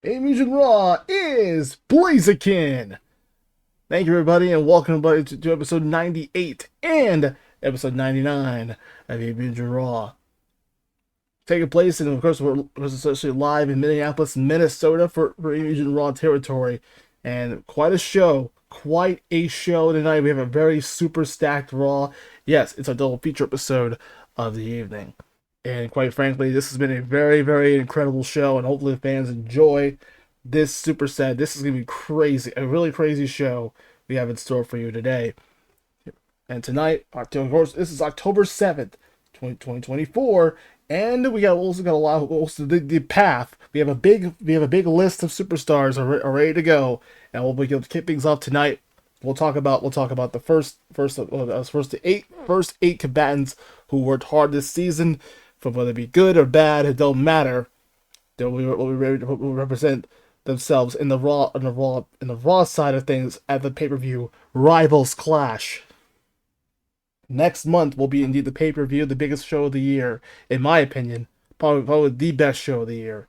AB Mugen RAW is Blaziken. Thank you, everybody, and welcome everybody to episode 98 and episode 99 of AB Mugen RAW. Taking place, and of course, we're essentially live in Minneapolis, Minnesota for AB Mugen RAW territory. And quite a show. Quite a show tonight. We have a very super stacked Raw. Yes, it's a double feature episode of the evening. And quite frankly, this has been a very, very incredible show, and hopefully the fans enjoy this super set. This is going to be crazy, a really crazy show we have in store for you today. And tonight, of course, this is October 7th, 2024, and we also got a lot of also the path. We have a big list of superstars are ready to go, and we'll be able to kick things off tonight. We'll talk about the first eight combatants who worked hard this season, from whether it be good or bad, it don't matter. Will represent themselves in the raw side of things at the pay-per-view Rivals Clash. Next month will be indeed the pay-per-view, the biggest show of the year, in my opinion. Probably the best show of the year.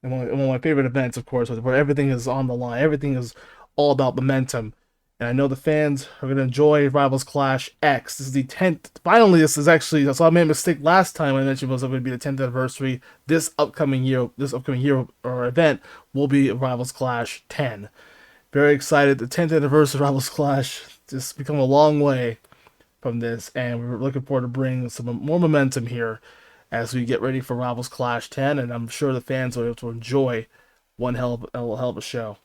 And one of my favorite events, of course, where everything is on the line. Everything is all about momentum. And I know the fans are going to enjoy Rivals Clash X. This is the 10th. Finally, this is actually. So I made a mistake last time I mentioned it was going to be the 10th anniversary. This upcoming year or event will be Rivals Clash 10. Very excited. The 10th anniversary of Rivals Clash just become a long way from this, and we're looking forward to bringing some more momentum here as we get ready for Rivals Clash 10, and I'm sure the fans will be able to enjoy one hell of a show.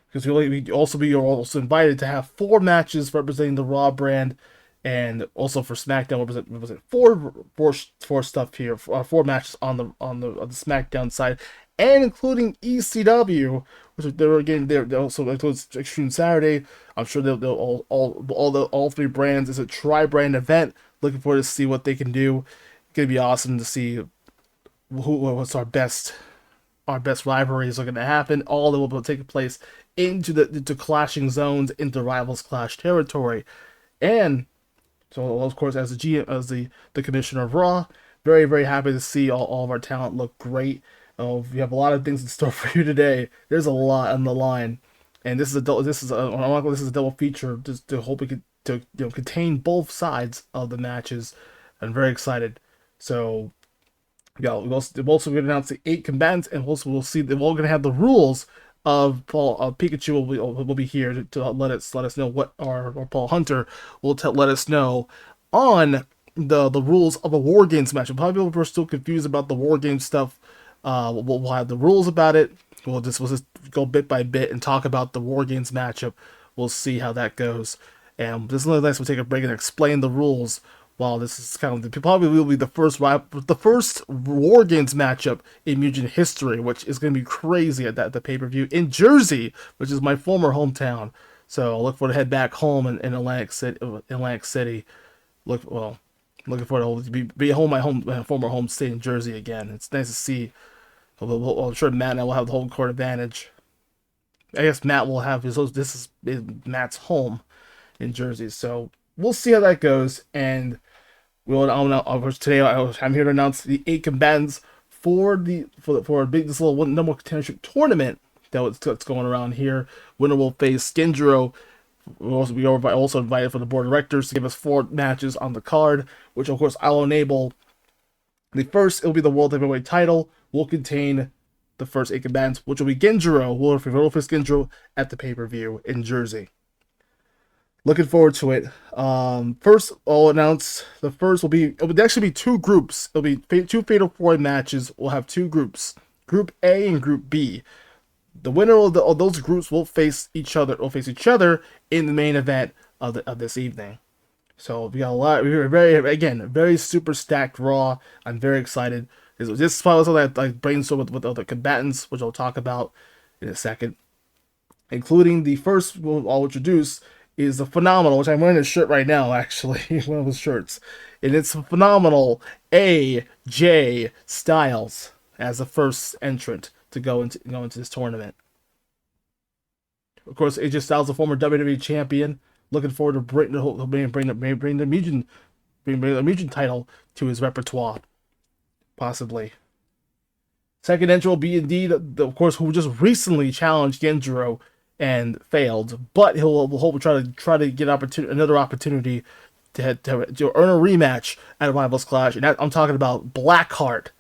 Because we also be also invited to have 4 matches representing the Raw brand, and also for SmackDown represent four stuff here, 4 matches on the SmackDown side, and including ECW, which they're again they're also includes Extreme Saturday. I'm sure they'll all 3 brands is a tri-brand event. Looking forward to see what they can do. It's gonna be awesome to see what's our best rivalries are going to happen. All that will be taking place into clashing zones, into Rivals Clash territory, and so of course as the GM, as the commissioner of Raw, very very happy to see all of our talent look great. We have a lot of things in store for you today. There's a lot on the line, and this is a double feature just to hope we could to contain both sides of the matches. I'm very excited. So yeah, we're also going to announce the 8 combatants, and also we'll see that we're going to have the rules of Paul Pikachu will be here to let us know what or Paul Hunter will let us know on the rules of a War Games match. Probably people are still confused about the War Games stuff. We'll have the rules about it. We'll just go bit by bit and talk about the War Games matchup. We'll see how that goes. And this is really nice. We'll take a break and explain the rules. While this is probably will be the first War Games matchup in Mugen history, which is going to be crazy at the pay-per-view in Jersey, which is my former hometown. So I'll look forward to head back home in Atlantic City. Looking forward to be home my former home state in Jersey again. It's nice to see. I'm sure Matt and I will have the home court advantage. I guess Matt will have his. This is Matt's home in Jersey, so we'll see how that goes. And today I'm here to announce the 8 combatants for a big this little number one contendership tournament that's going around here. Winner will face Skinjiro. We're also invited for the board of directors to give us 4 matches on the card, which of course I'll enable. The first, it'll be the World Heavyweight title, will contain the first 8 combatants, which will be Genjiro. We'll face Genjiro at the pay-per-view in Jersey. Looking forward to it. First, I'll announce the first it'll actually be 2 groups. It'll be 2 Fatal 4 matches. We'll have 2 groups, Group A and Group B. The winner of those groups will face each other. In the main event of this evening. So we got a lot. We were very super stacked Raw. I'm very excited. This is probably something that I brainstormed with other combatants, which I'll talk about in a second. Including the first I'll introduce is the phenomenal, which I'm wearing a shirt right now, actually, one of his shirts. And it's phenomenal AJ Styles as the first entrant to go into this tournament. Of course, AJ Styles, the former WWE champion, looking forward to bring the Mugen title to his repertoire, possibly. Second entry will be indeed, of course, who just recently challenged Genjiro and failed, but he'll hope try to get another opportunity to earn a rematch at Rivals Clash, and I'm talking about Blackheart.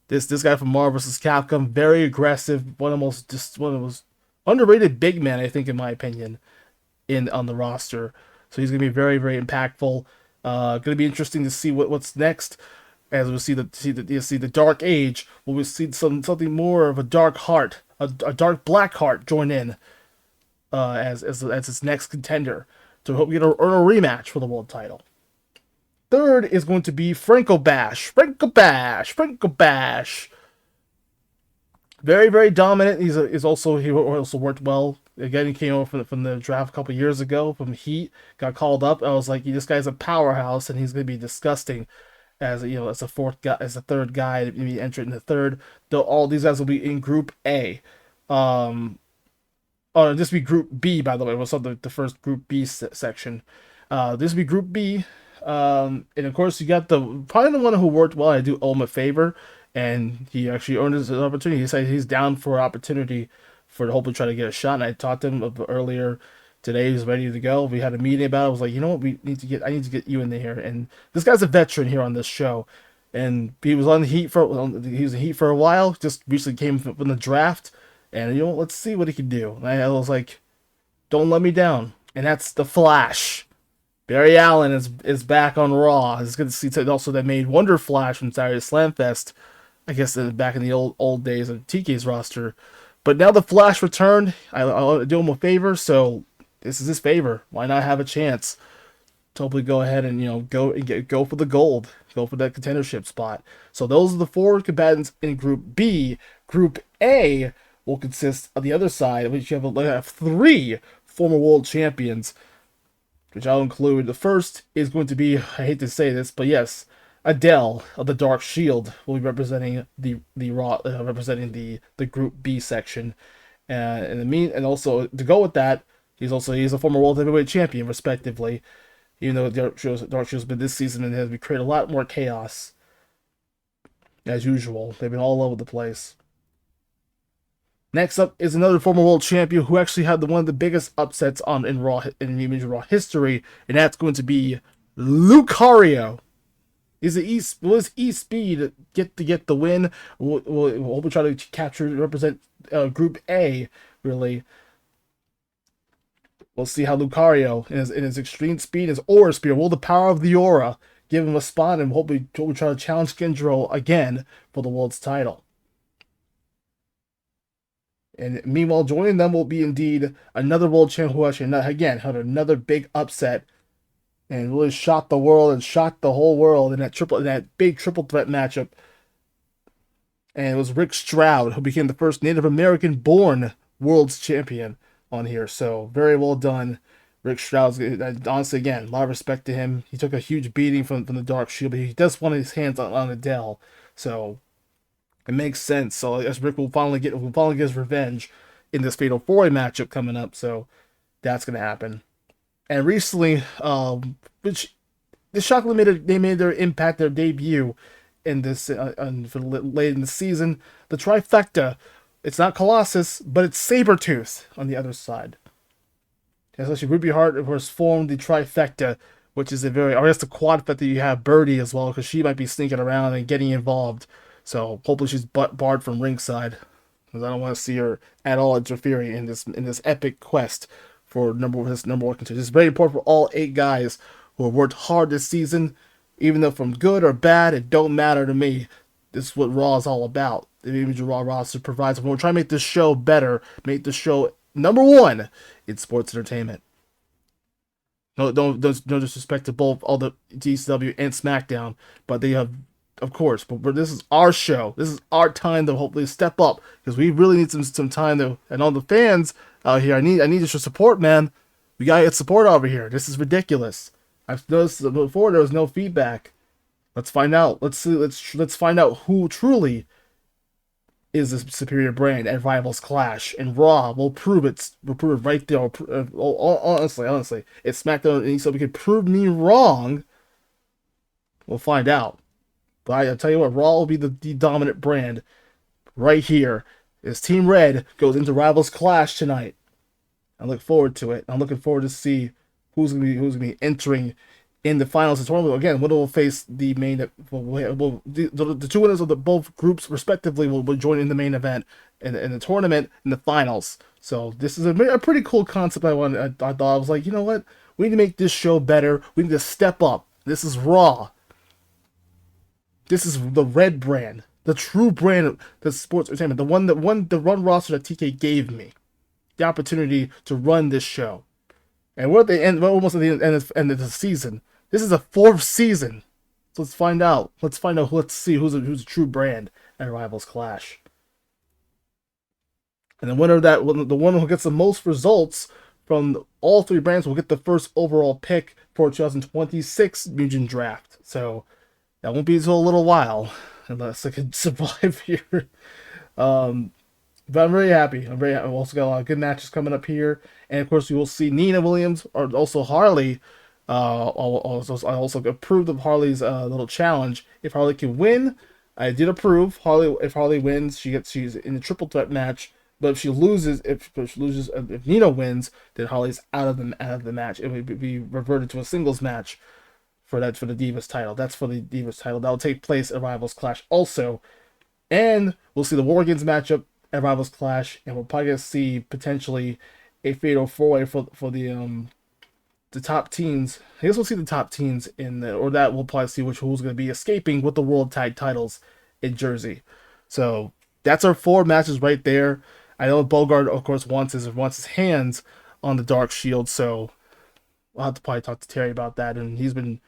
This guy from Marvel vs. Capcom, very aggressive, one of the most underrated big men, I think, in my opinion, in on the roster. So he's gonna be very very impactful. Gonna be interesting to see what's next, as we see the Dark Age. We'll see something more of a dark heart, a dark black heart join in as its next contender. So we hope we get earn a rematch for the world title. Third is going to be Franco Bash. Franco Bash. Franco Bash. Very, very dominant. He also worked well. Again, he came over from the draft a couple years ago from Heat. Got called up. I was like, this guy's a powerhouse, and he's going to be disgusting as as a fourth guy, as a third guy to be entered in the third. Though all these guys will be in Group A. Oh, this will be Group B, by the way. We'll start the first Group B section. This will be Group B. And of course, you got probably the one who worked well. I do owe him a favor, and he actually earned his opportunity. He said he's down for an opportunity for to hopefully try to get a shot. And I talked to him earlier today. He's ready to go. We had a meeting about it. I was like, you know what, I need to get you in there. And this guy's a veteran here on this show, and he was on the Heat for a while. Just recently came from the draft, and let's see what he can do. And I was like, don't let me down. And that's the Flash. Barry Allen is back on Raw. It's good to see. Also, they made Wonder Flash from Saturday Slam Fest, I guess back in the old days of TK's roster. But now the Flash returned. I'll do him a favor, so this is his favor. Why not have a chance to hopefully go ahead and go for the gold, go for that contendership spot. So those are the four combatants in Group B. Group A will consist of the other side, which you have three former world champions, which I'll include. The first is going to be, I hate to say this, but yes, Adele of the Dark Shield will be representing the Group B section. And also to go with that, he's a former world heavyweight champion, respectively. Even though Dark Shield's been this season and has created a lot more chaos, as usual. They've been all over the place. Next up is another former world champion who actually had one of the biggest upsets in Raw history, and that's going to be Lucario. Will his E-Speed get the win? We'll try to represent Group A, really. We'll see how Lucario, in his extreme speed, his Aura Spear, will the power of the Aura give him a spot, and hopefully we'll try to challenge Genjiro again for the world's title. And meanwhile, joining them will be indeed another world champion who actually, again, had another big upset and really shocked the world and shocked the whole world in that big triple threat matchup. And it was Rick Stroud, who became the first Native American born world's champion on here. So very well done, Rick Stroud. Honestly, again, a lot of respect to him. He took a huge beating from the Dark Shield, but he does want his hands on Adele. So it makes sense. So I guess Rick will finally get his revenge in this Fatal 4-Way matchup coming up. So that's gonna happen. And recently, which this shockingly they made their debut in this for late in the season. The trifecta. It's not Colossus, but it's Sabretooth on the other side. Especially Ruby Hart, of course, formed the trifecta, which is or I guess the quadfecta. You have Birdie as well, because she might be sneaking around and getting involved. So hopefully she's barred from ringside, because I don't want to see her at all interfering in this epic quest for number one contender. It's very important for all 8 guys who have worked hard this season, even though from good or bad, it don't matter to me. This is what Raw is all about. The AB Mugen RAW roster provides. We're trying to make this show better, make the show number one in sports entertainment. No disrespect to both all the DCW and SmackDown, but they have. Of course, but this is our show. This is our time to hopefully step up, because we really need some time to. And all the fans out here, I need your support, man. We gotta get support over here. This is ridiculous. I've noticed before there was no feedback. Let's find out. Let's find out who truly is the superior brand at Rivals Clash. And Raw will prove it. We'll prove it right there. Honestly, it's SmackDown, and so we can prove me wrong. We'll find out. But I'll tell you what, Raw will be the dominant brand right here is Team Red goes into Rivals Clash tonight. I look forward to it. I'm looking forward to see who's gonna be entering in the finals of the tournament. Again, winner will face the main. The two winners of the both groups respectively will join in the main event in the tournament in the finals. So this is a pretty cool concept. I thought I was like, you know what? We need to make this show better. We need to step up. This is Raw. This is the Red brand, the true brand of the sports entertainment, the run roster that TK gave me, the opportunity to run this show. And we're at the end. We're almost at the end of the season. This is a 4th season. So let's find out. Let's see who's a true brand at Rivals Clash. And the winner the one who gets the most results from all 3 brands will get the first overall pick for 2026 Mugen Draft. So that won't be until a little while, unless I can survive here. But I'm very happy. I've also got a lot of good matches coming up here. And of course, you will see Nina Williams, or also Harley. I also approved of Harley's little challenge. If Harley can win, I did approve. If Harley wins, she's in a triple threat match. But if Nina wins, then Harley's out of the match. It would be reverted to a singles match for the Divas title. That's for the Divas title. That will take place at Rivals Clash also. And we'll see the War Games matchup at Rivals Clash, and we're probably gonna see potentially a fatal 4-way for the top teams. I guess we'll see the top teams or that we'll probably see who's gonna be escaping with the World Tag Titles in Jersey. So that's our 4 matches right there. I know Bogart, of course, wants his hands on the Dark Shield, so I'll have to probably talk to Terry about that. And he's been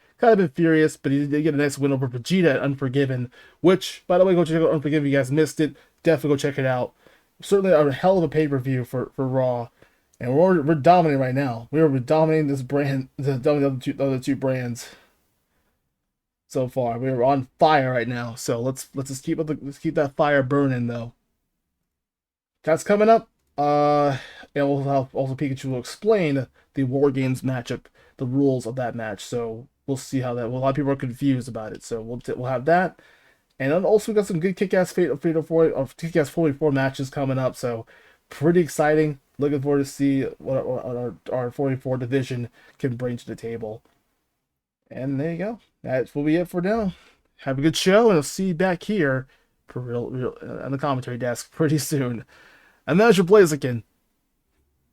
furious, but he did get a nice win over Vegeta at Unforgiven, which, by the way, go check out Unforgiven. You guys missed it. Definitely go check it out. Certainly a hell of a pay-per-view for Raw. And we're dominating right now. We're dominating this brand, the other two brands so far. We're on fire right now. So let's just keep that fire burning though. That's coming up. And we'll have also Pikachu will explain the War Games matchup, the rules of that match. So we'll see how that. Well, a lot of people are confused about it. So we'll have that. And then also we got some good kick-ass Fatal 44 matches coming up. So pretty exciting. Looking forward to see what our 44 division can bring to the table. And there you go. That will be it for now. Have a good show, and I'll see you back here for real on the commentary desk pretty soon. I'm AzureBlaziken.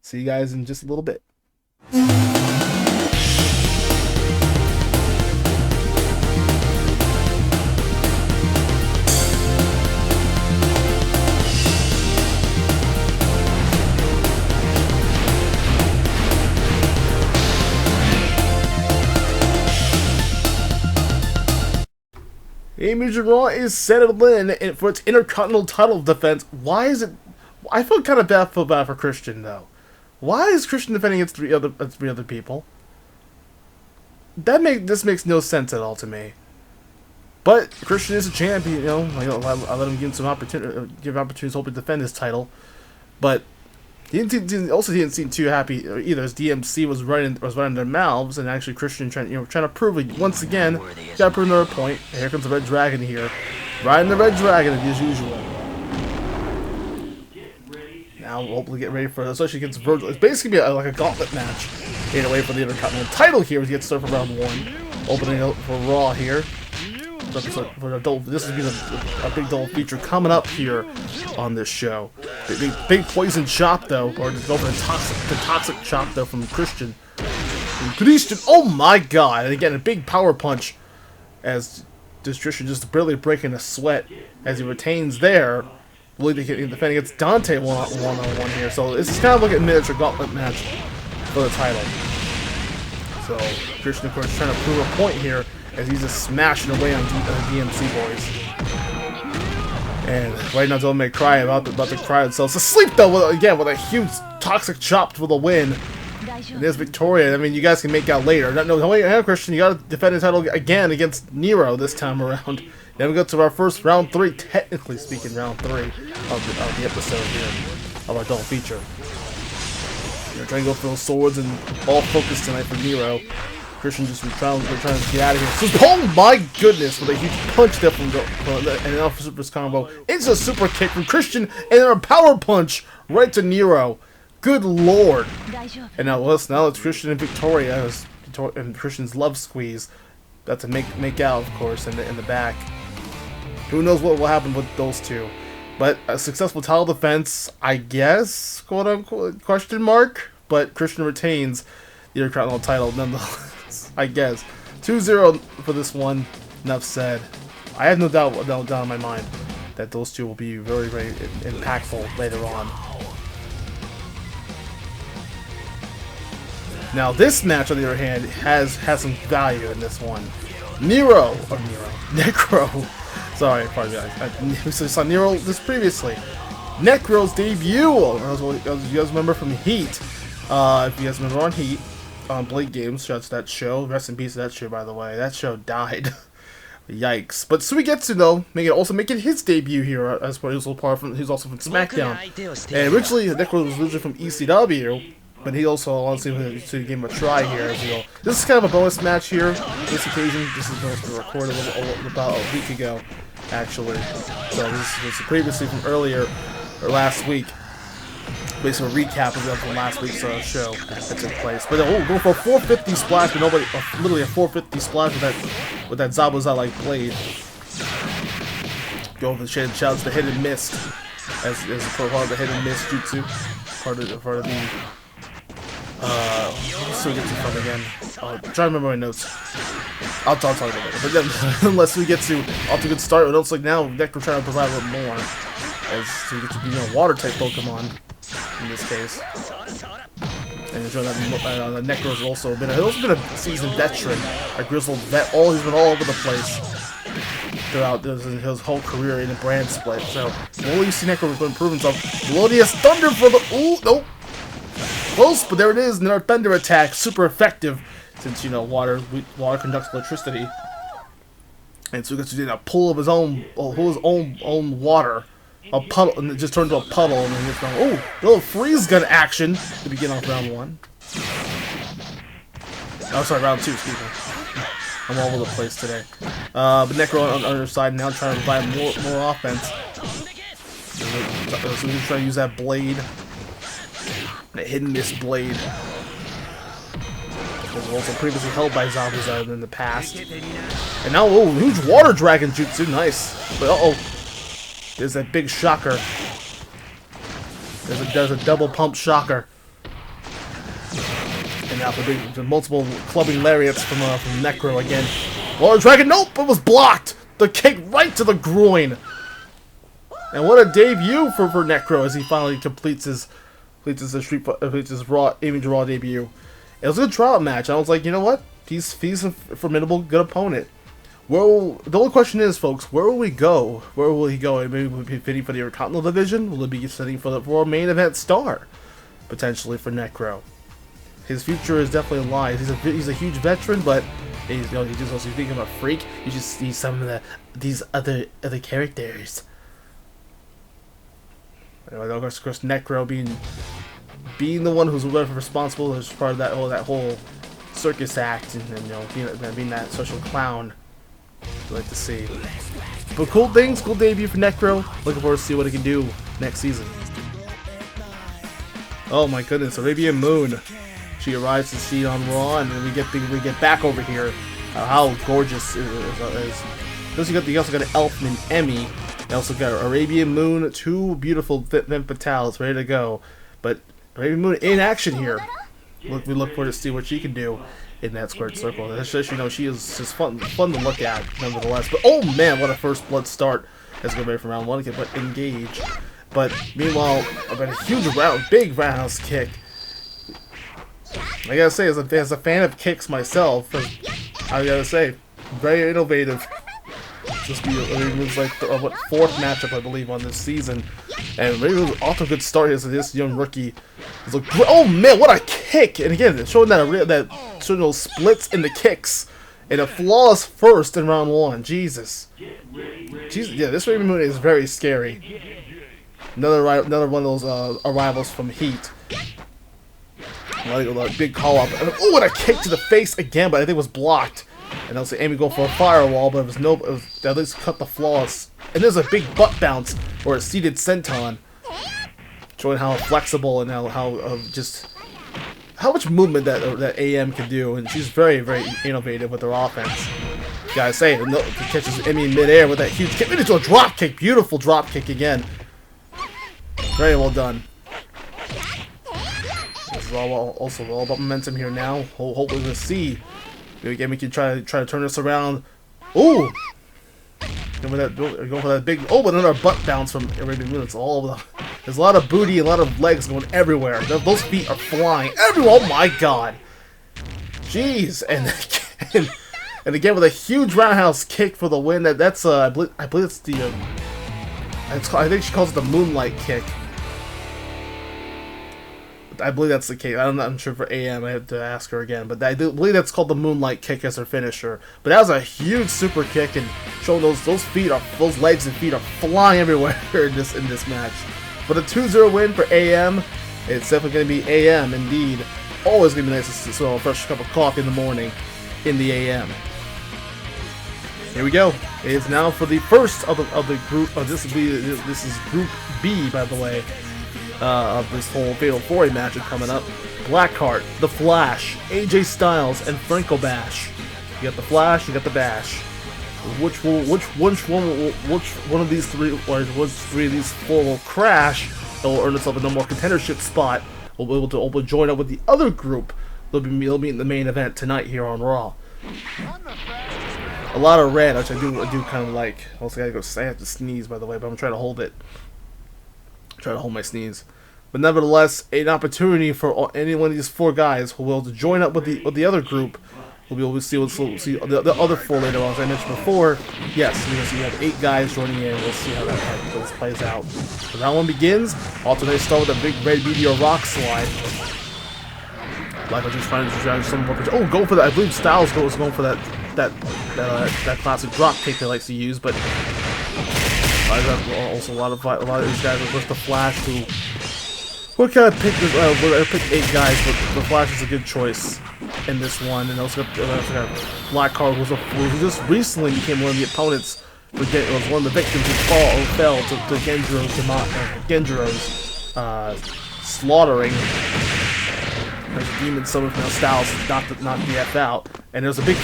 See you guys in just a little bit. AB Mugen RAW is settled in for its Intercontinental title defense. Why is it? I feel kind of bad for Christian though. Why is Christian defending against three other people? This makes no sense at all to me. But Christian is a champion, you know. I let him give him some opportunities, hoping to defend his title. But he didn't seem too happy either. As DMC was running their mouths, and actually Christian trying to prove it once again. Got to prove another point. And here comes the Red Dragon here, riding the Red Dragon as usual. Now we'll hopefully get ready for it, especially against Virgil. It's basically like a gauntlet match in a way for the Intercontinental title here as he gets started for round 1. Opening up for Raw here. This is going to be a big double feature coming up here on this show. Big poison chop though, or just go for the toxic chop though from Christian. Oh my god! And again, a big power punch as Christian just barely breaking a sweat as he retains there. I believe he can defend against Dante one-on-one here. So this is kind of like a miniature gauntlet match for the title. So Christian, of course, trying to prove a point here as he's just smashing away on DMC boys. And right now, Devil May Cry about to cry themselves to sleep though. With a huge toxic chop for the win. And there's Victoria. I mean, you guys can make out later. No, Christian, you got to defend the title again against Nero this time around. Then we go to our first round 3, technically speaking, round 3 of the episode here of our double feature. We're trying to go for those swords and all focus tonight for Nero. Christian just trying to get out of here. So, oh my goodness, with a huge punch there from an Alpha Super's combo into a super kick from Christian, and then a power punch right to Nero. Good lord. And now it's Christian and Victoria, and Christian's love squeeze. That's a make out, of course, in the back. Who knows what will happen with those two? But a successful title defense, I guess, quote unquote, question mark. But Christian retains the Intercontinental title nonetheless, I guess. 2-0 for this one. Enough said. I have no doubt in my mind that those two will be very, very impactful later on. Now this match, on the other hand, has some value in this one. Necro. Sorry, pardon me. We saw Nero this previously. Necro's debut. As you guys remember from Heat. If you guys remember on Heat, on Blade Games, shout out to that show. Rest in peace to that show, by the way. That show died. Yikes. But Suigetsu, though, making his debut here as well. He was also from SmackDown. And originally, Necro was originally from ECW. But he also honestly gave him a try here as well. This is kind of a bonus match here. This occasion, this is recorded about a week ago, actually. So this was previously from earlier, or last week. Basically a recap of from last week's show that took place. But going for a 450 splash, but nobody, literally a 450 splash with that Zabuza like blade. Go over the shouts the hit and miss as part of the hit and miss jutsu. Part of the. So we get to from again. I'm trying to remember my notes. I'll talk about it later. But then, unless we get to off to a good start, it looks like now Necro trying to provide a little more, as we get to be a water type Pokemon in this case. And enjoy that Necro has also been a seasoned veteran, a grizzled vet. He's been all over the place throughout his whole career in the brand split. So we'll you see Necro improve himself. Melodious Thunder for the nope. Close, but there it is. Another thunder attack, super effective, since water conducts electricity. And so he gets to do a pull of his own water, a puddle, and it just turned into a puddle. And then it's going, little freeze gun action to begin off round 1. Oh, sorry, round 2. Excuse me. I'm all over the place today. But Necro on the other side now trying to provide more offense. So we're gonna try to use that blade. A hidden miss blade. It was also previously held by Zabuza in the past. And now, huge water dragon jutsu, nice. But there's that big shocker. There's a double pump shocker. And now the multiple clubbing lariats from Necro again. Water dragon, nope, it was blocked. The kick right to the groin. And what a debut for Necro as he finally completes his Raw AB Mugen RAW debut. It was a good tryout match. I was like, you know what? He's a formidable, good opponent. Well, the only question is, folks, where will we go? Where will he go? Maybe will he be fitting for the Intercontinental Division? Will it be setting for a main event star? Potentially for Necro. His future is definitely lies. He's a huge veteran, but he's just also thinking about Freak. You just see some of these other characters. Of course, Necro being the one who's responsible as part of that whole circus act, and being that social clown. I'd like to see. But cool debut for Necro. Looking forward to see what he can do next season. Oh my goodness, Arabian Moon. She arrives to see on Raw, and then we get back over here. How gorgeous is. You also got an Elfman Emmy. You also got Arabian Moon, 2 beautiful Femme Fatales ready to go. But Arabian Moon in action here. We look forward to see what she can do in that squared circle. Especially, she is just fun to look at, nevertheless. But oh man, what a first blood start as we go ready for round 1. But engage. But meanwhile, I've got a huge big roundhouse kick. I gotta say, as a fan of kicks myself, I gotta say, very innovative. It was like the 4th matchup, I believe, on this season, and it was off to a good start as this young rookie. It was like, oh man, what a kick! And again, showing showing those splits in the kicks, and a flawless first in round 1. Jesus, yeah, this Raven Moon is very scary. Another one of those arrivals from Heat. A big call up. Oh, and a kick to the face again, but I think it was blocked. And also Amy go for a firewall, but it was no. It was at least cut the flaws. And there's a big butt bounce or a seated senton, showing how flexible and how much movement that AM can do. And she's very, very innovative with her offense. Gotta say, no, catches Amy in midair with that huge kick into a drop kick. Beautiful drop kick again. Very well done. This is also all about momentum here now. Hopefully we'll see. Maybe we can try to turn this around. Ooh! Going for that big. Oh, but another butt bounce from AB Mugen. It's all over the. There's a lot of booty and a lot of legs going everywhere. Those feet are flying everywhere. Oh my god! Jeez! And again with a huge roundhouse kick for the win. That's I believe it's the. I think she calls it the moonlight kick. I believe that's the case. I'm not sure for AM. I have to ask her again, but I do believe that's called the moonlight kick as her finisher. But that was a huge super kick, and showing those legs and feet are flying everywhere in this match. But a 2-0 win for AM. It's definitely going to be AM indeed. Always going to be nice to smell a fresh cup of coffee in the morning in the AM. Here we go. It is now for the first of the group. This is Group B, by the way. Of this whole Fatal 4 match coming up. Blackheart, The Flash, AJ Styles, and Franco Bash. You got the Flash, you got the Bash. Which one of these three, or which three of these four will crash and will earn itself a no more contendership spot? We'll be able to join up with the other group. They'll be in the main event tonight here on Raw. A lot of red, which I do kind of like. Also, I have to sneeze, by the way, but I'm trying to hold it. Try to hold my sneeze, but nevertheless, an opportunity for any one of these four guys who will join up with the other group. We'll be able to see the other four later on, as I mentioned before. Yes, we have 8 guys joining in. We'll see how that plays out. So round 1 begins. Alternate start with a big red meteor rock slide. Like I just trying to drag some more. Oh, go for that! I believe Styles was going for that classic drop kick they likes to use, but. Also, a lot of these guys are with the Flash, who what kind of pick this? I picked 8 guys, but the Flash is a good choice in this one. And also got Blackheart, who just recently became one of the opponents. Was one of the victims who fell to Genjiro's slaughtering. As Demon Summer from Styles knocked the F out, and there's a big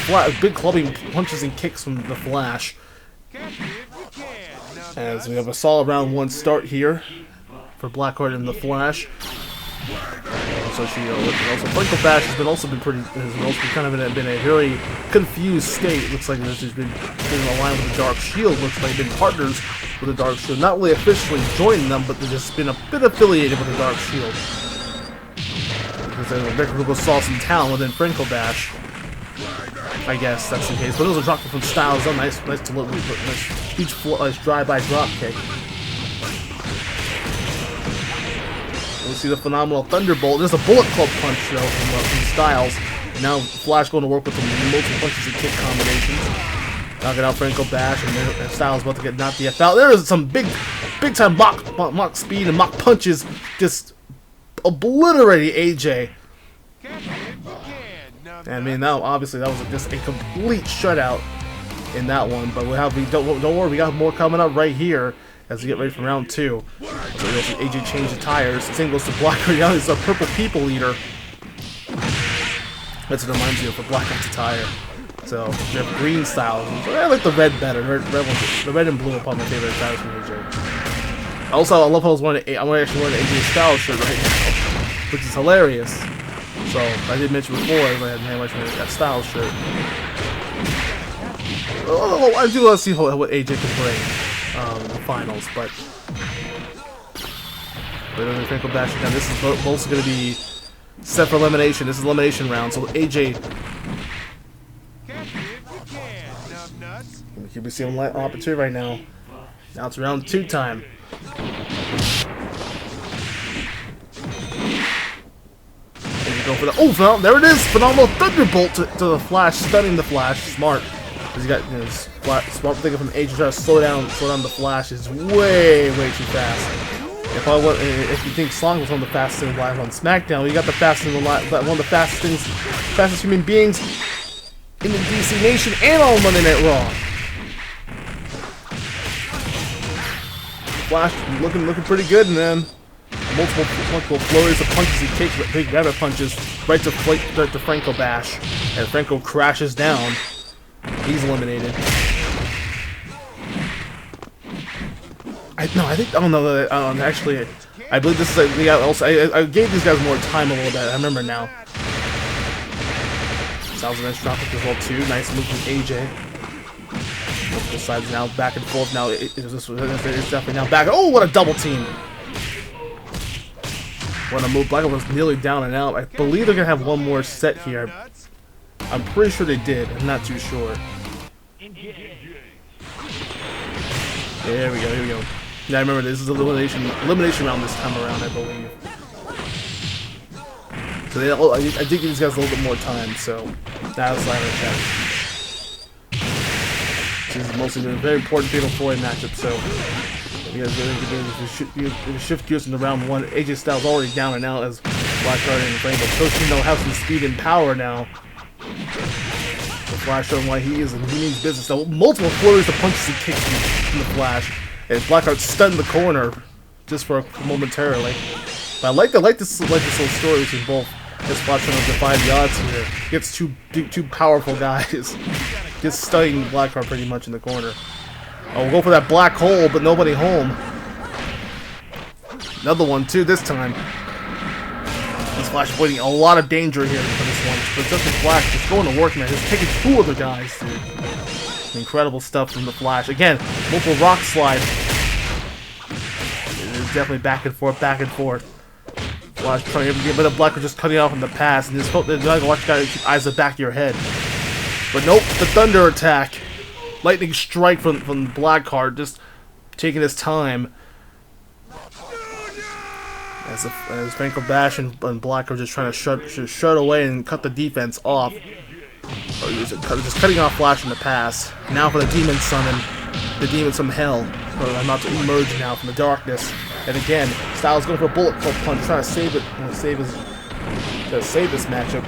clubbing punches and kicks from the Flash. As we have a solid round 1 start here for Blackheart and the Flash. Also, Franco Bash has been kind of been a very confused state. Looks like she's been aligned with the Dark Shield. Looks like they've been partners with the Dark Shield. Not really officially joined them, but they've just been a bit affiliated with the Dark Shield. Because Victor saw some talent within Franco Bash. I guess that's the case. But it was a drop from Styles. Nice huge drive-by drop kick. We see the phenomenal Thunderbolt. There's a Bullet Club punch though from Styles. Now Flash going to work with the multiple punches and kick combinations. Knocking out Franco Bash, and Styles about to get knocked the F out. There is some big time mock speed and mock punches, just obliterating AJ. I mean, now obviously that was just a complete shutout in that one. But don't worry, we got more coming up right here as we get ready for round 2. So you'll see AJ change the tires. Same goes to Blackheart. Now he's a purple people eater. That's what it reminds you of for Blackheart's attire. So we have green styles. I like the red better. The red and blue are probably my favorite styles from AJ. Also, I love how I'm actually wearing an AJ Styles shirt right now, which is hilarious. So I did mention before, I had much wearing that Styles shirt. Oh, I do want to see what AJ can bring in the finals, but then Franco Bash again. This is both going to be set for elimination. This is elimination round, so AJ. We could be seeing opportunity right now. Now it's round 2 time. Go for the, oh, there it is! Phenomenal Thunderbolt to the Flash, stunning the Flash. Smart. He's got smart thinking from AJ trying to slow down the Flash. Is way too fast. If you think Slong was one of the fastest live on SmackDown, you got the one of the fastest human beings in the DC Nation and on Monday Night Raw. Flash looking pretty good, and then multiple flurries of punches he takes, but big rabbit punches right to Franco Bash, and Franco crashes down. He's eliminated. Actually, I believe this is I gave these guys more time a little bit. I remember now. Styles and dropping as well too. Nice move from AJ. Multiple sides now, back and forth. Now it's definitely now back. Oh, what a double team! What a move! Blackwood was nearly down and out. I believe they're gonna have one more set here. I'm pretty sure they did. I'm not too sure. There we go. Here we go. Yeah, I remember this is elimination round this time around, I believe. So I did give these guys a little bit more time. So that's Slimer check. This is mostly a very important Fatal 4-way matchup. So you guys really shift gears into round 1. AJ Styles already down and out as Blackheart and Rainbow Toshino have some speed and power now. The Flash showing why he means business. So multiple flurries of punches and kicks from the Flash. And Blackheart stunned the corner just for momentarily. But I like this little story between both. This Flash trying to defy the odds here. Gets two powerful guys. Just stunning Blackheart pretty much in the corner. Oh, we'll go for that black hole, but nobody home. Another one too this time. This Flash avoiding a lot of danger here for this one. But just the Flash just going to work, man. Just taking 2 other guys, dude. Incredible stuff from the Flash. Again, multiple rock slide. It is definitely back and forth, back and forth. Flash trying to get, but the Blackheart just cutting off in the pass, and just watch you gotta keep eyes at the back of your head. But nope, the Thunder attack, lightning strike from Blackheart, just taking his time. As Franco Bash and Blackheart just trying to shut away and cut the defense off. Just cutting off Flash in the pass. Now for the Demon Summon. The Demons from Hell. I'm about to emerge now from the darkness. And again, Styles going for a Bullet Club punch, trying to save this matchup.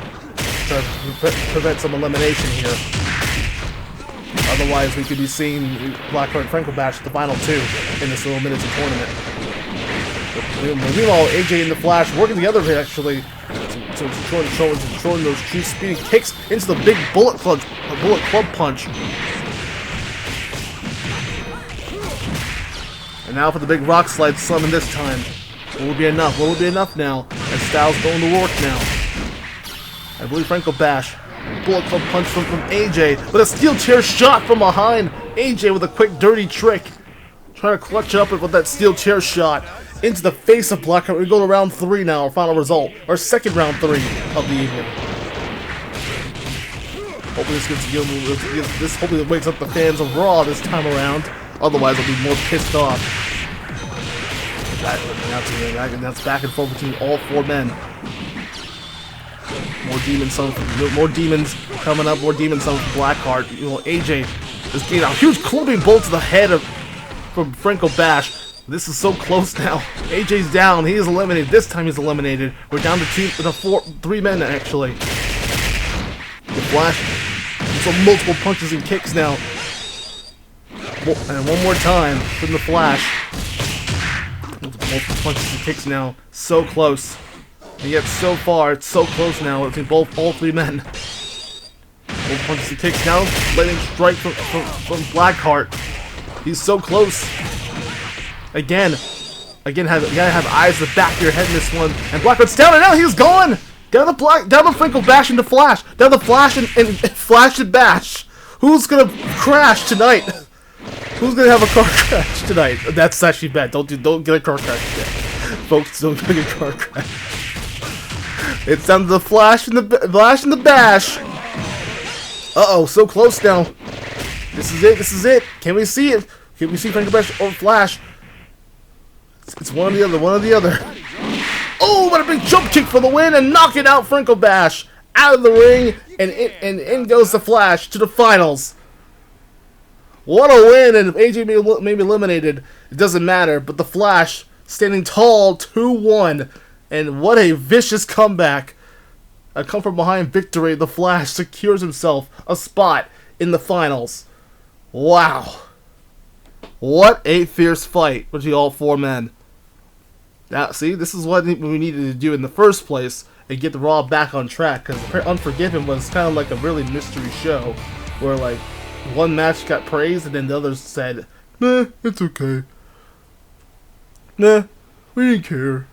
Trying to prevent some elimination here. Otherwise, we could be seeing Blackheart and Franco Bash at the final 2 in this little miniature tournament. But meanwhile, AJ and the Flash working together actually. So controlling those true speeding kicks into the big Bullet Club punch. And now for the big rock slide summon this time. Will it be enough? Will it be enough now? And Styles going to work now. I believe Franco Bash. Bullet Club punch from AJ. But a steel chair shot from behind. AJ with a quick dirty trick. Trying to clutch up with that steel chair shot. Into the face of Blackheart. We go to round 3 now, our final result. Our second round 3 of the evening. Hopefully hopefully it wakes up the fans of Raw this time around. Otherwise, they'll be more pissed off. That's back and forth between all 4 men. More demons coming up. More demons from Blackheart. You know, AJ is getting a huge clubbing bolt to the head from Franco Bash. This is so close now. AJ's down. He is eliminated. This time he's eliminated. We're down to 3 men actually. The Flash. So multiple punches and kicks now. And one more time from the Flash. Multiple punches and kicks now. So close. And yet so far, it's so close now between all 3 men. Multiple punches and kicks now. Lightning strike from Blackheart. He's so close. Again, you gotta have eyes at the back of your head in this one. And Blackheart's down, and now he's gone! Down the Franco Bash into Flash. Down the Flash and Flash and Bash. Who's gonna crash tonight? Who's gonna have a car crash tonight? That's actually bad. Don't get a car crash yet. Folks, don't get a car crash. It's down to the Flash and the Bash. Uh-oh, so close now. This is it. Can we see it? Can we see Franco Bash or Flash? It's one or the other. Oh, what a big jump kick for the win and knocking out Franco Bash out of the ring, and in goes the Flash to the finals. What a win, and if AJ may be eliminated, it doesn't matter, but the Flash standing tall, 2-1, and what a vicious comeback. A come from behind victory, the Flash secures himself a spot in the finals. Wow. What a fierce fight between all 4 men. Now, see, this is what we needed to do in the first place and get the Raw back on track, because Unforgiven was kind of like a really mystery show where, like, one match got praised and then the others said, "Nah, it's okay. Nah, we didn't care."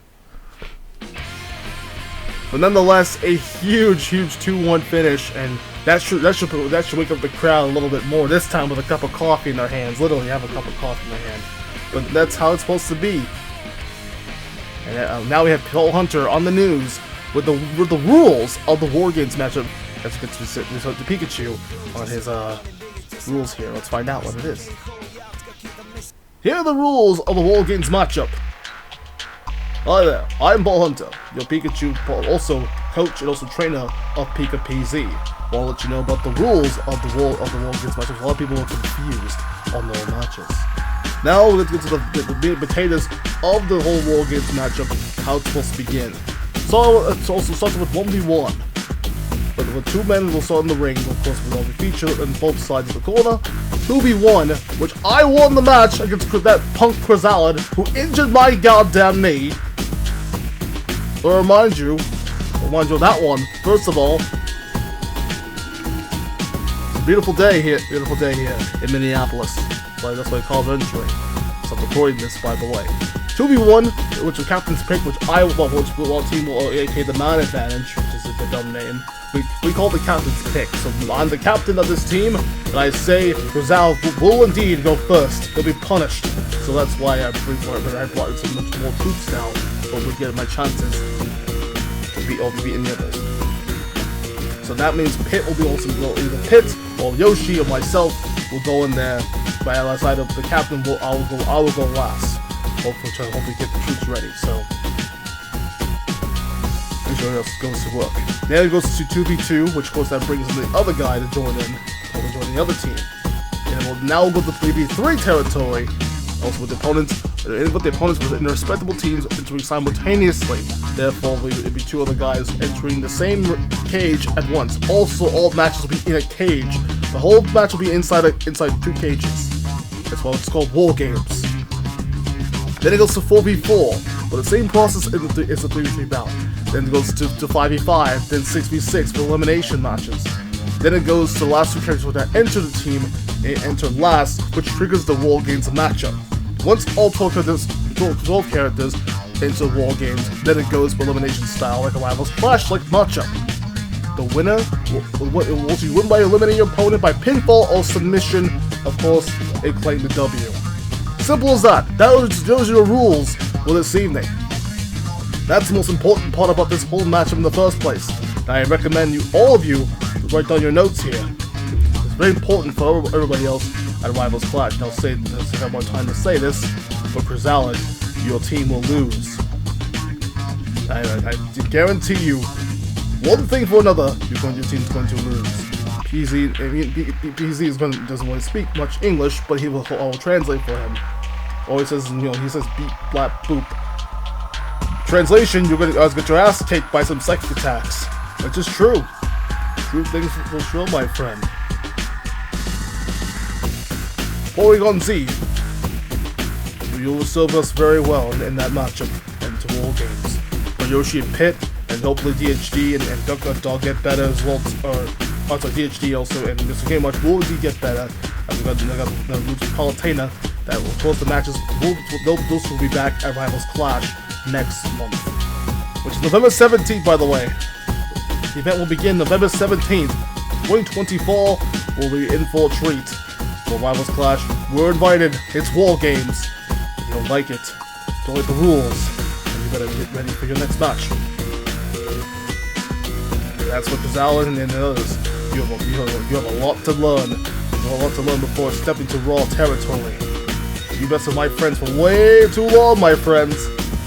But nonetheless, a huge 2-1 finish, and that should wake up the crowd a little bit more. This time with a cup of coffee in their hands. Literally have a cup of coffee in their hand. But that's how it's supposed to be. And now we have Cole Hunter on the news with the rules of the War Games matchup. Let's get to Pikachu on his rules here. Let's find out what it is. Here are the rules of the War Games matchup. Hi there, I'm Paul Hunter, your Pikachu, also coach and also trainer of Pika PZ. I want to let you know about the rules of the War Games matchup. A lot of people are confused on their matches. Now let's get to the meat and potatoes of the whole War Games matchup, how it's supposed to begin. So it also starts with 1v1. But the 2 men will start in the ring, of course, will be featured on both sides of the corner. 2v1, which I won the match against that punk Chrysalid, who injured my goddamn knee. I'll remind you of that one. First of all, beautiful day here in Minneapolis. Well, that's what I call it entering. So I'm recording this, by the way. 2v1, which is captain's pick, which team will aka the man advantage, which is a dumb name. We call it the captain's pick. So I'm the captain of this team, and I say Rizal will indeed go first. He'll be punished. So that's why I brought in so much more troops now, but we get my chances to beat any others. So that means Pit will be also either Pit or Yoshi or myself will go in there. By the side of the captain, I will go last. Hopefully get the troops ready. So make sure it goes to work. Then it goes to 2v2, which of course that brings in the other guy to join in, or to join the other team. And we'll now go to 3v3 territory, also with the opponents within their respectable teams entering simultaneously. Therefore, it will be 2 other guys entering the same cage at once. Also, all matches will be in a cage. The whole match will be inside 2 cages. That's why it's called War Games. Then it goes to 4v4, but the same process is a 3v3 bout. Then it goes to 5v5, then 6v6 for elimination matches. Then it goes to the last 2 characters that enter the team and enter last, which triggers the War Games matchup. Once all 12 characters enter War Games, then it goes for elimination style, like a Rivals Clash-like matchup. The winner will be win by eliminating your opponent by pinfall or submission. Of course, it claimed the W. Simple as that. Those are your rules for this evening. That's the most important part about this whole matchup in the first place. I recommend all of you to write down your notes here. It's very important for everybody else at Rivals Clash. I'll have more time to say this, but Chrysalid, your team will lose. I guarantee you, one thing for another, your team's going to lose. PZ doesn't want to speak much English, but I will translate for him. Or he says, he says beep, blap, boop. Translation, you're gonna get your ass kicked by some psychic attacks. Which is true. True things will show, my friend. Polygon Z, you will serve us very well in that matchup and to War Games. For Yoshi and Pit, and hopefully DHD and Duck Dog get better as well. Also DHD also, and Mr. Game Watch will indeed get better. And we got the Roots of Palutena. That will close the matches. Those will be back at Rivals Clash next month, which is November 17th, by the way. The event will begin November 17th. 2024 will be in for a treat. For Rivals Clash, we're invited. It's War Games. If you don't like it, don't like the rules, then you better get ready for your next match. That's what Chrysalid and the others. You have a lot to learn. You have a lot to learn before stepping to Raw territory. You messed with my friends for way too long, my friends.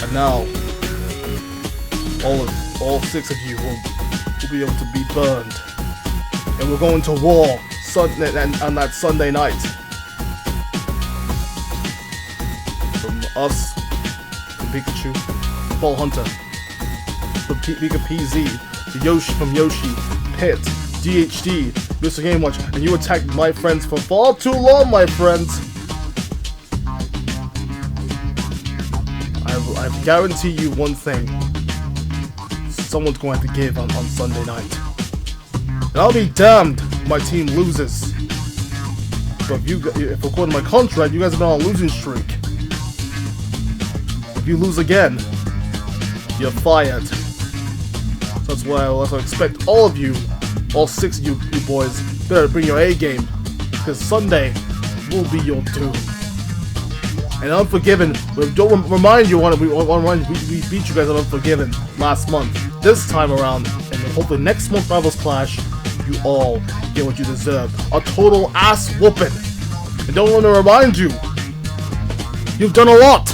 And now, all 6 of you will be able to be burned. And we're going to war on that Sunday night. From us, from Pikachu, Ball Hunter, from Pika PZ, to Yoshi from Yoshi, Pit, DHD, Mr. Game Watch, and you attacked my friends for far too long, my friends. I guarantee you one thing. Someone's going to give on Sunday night. And I'll be damned if my team loses. But if according to my contract, you guys have been on a losing streak. If you lose again, you're fired. So that's why I expect all of you, all 6 of you boys, better bring your A game. Because Sunday will be your doom. And Unforgiven, don't remind you, we beat you guys on Unforgiven last month. This time around, and hopefully next month Rivals Clash, you all get what you deserve. A total ass whooping. And don't want to remind you, you've done a lot.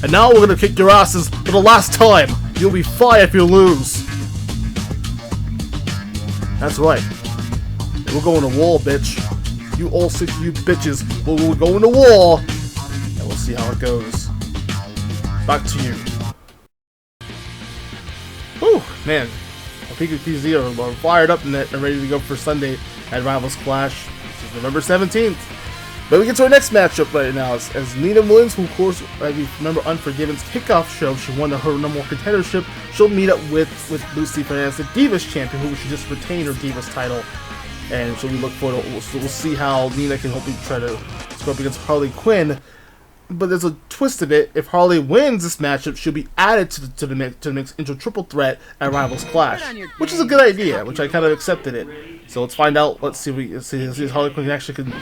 And now we're gonna kick your asses for the last time. You'll be fired if you lose. That's right. We're going to war, bitch. You all 6 of you bitches will go into war. And we'll see how it goes. Back to you. Whew, man. Pika PZ are fired up and ready to go for Sunday at Rivals Clash. This is November 17th. But we get to our next matchup right now. As Nina Williams, who of course, if you remember Unforgiven's kickoff show, she won her number 1 contendership. She'll meet up with Lucy Fernandez, the Divas champion, who she just retained her Divas title. And so we look forward to, we'll see how Nina can hopefully try to score up against Harley Quinn. But there's a twist of it. If Harley wins this matchup, she'll be added to the mix into a triple threat at Rivals Clash, which is a good idea. Which I kind of accepted it. So let's find out. Let's see if Harley Quinn actually can.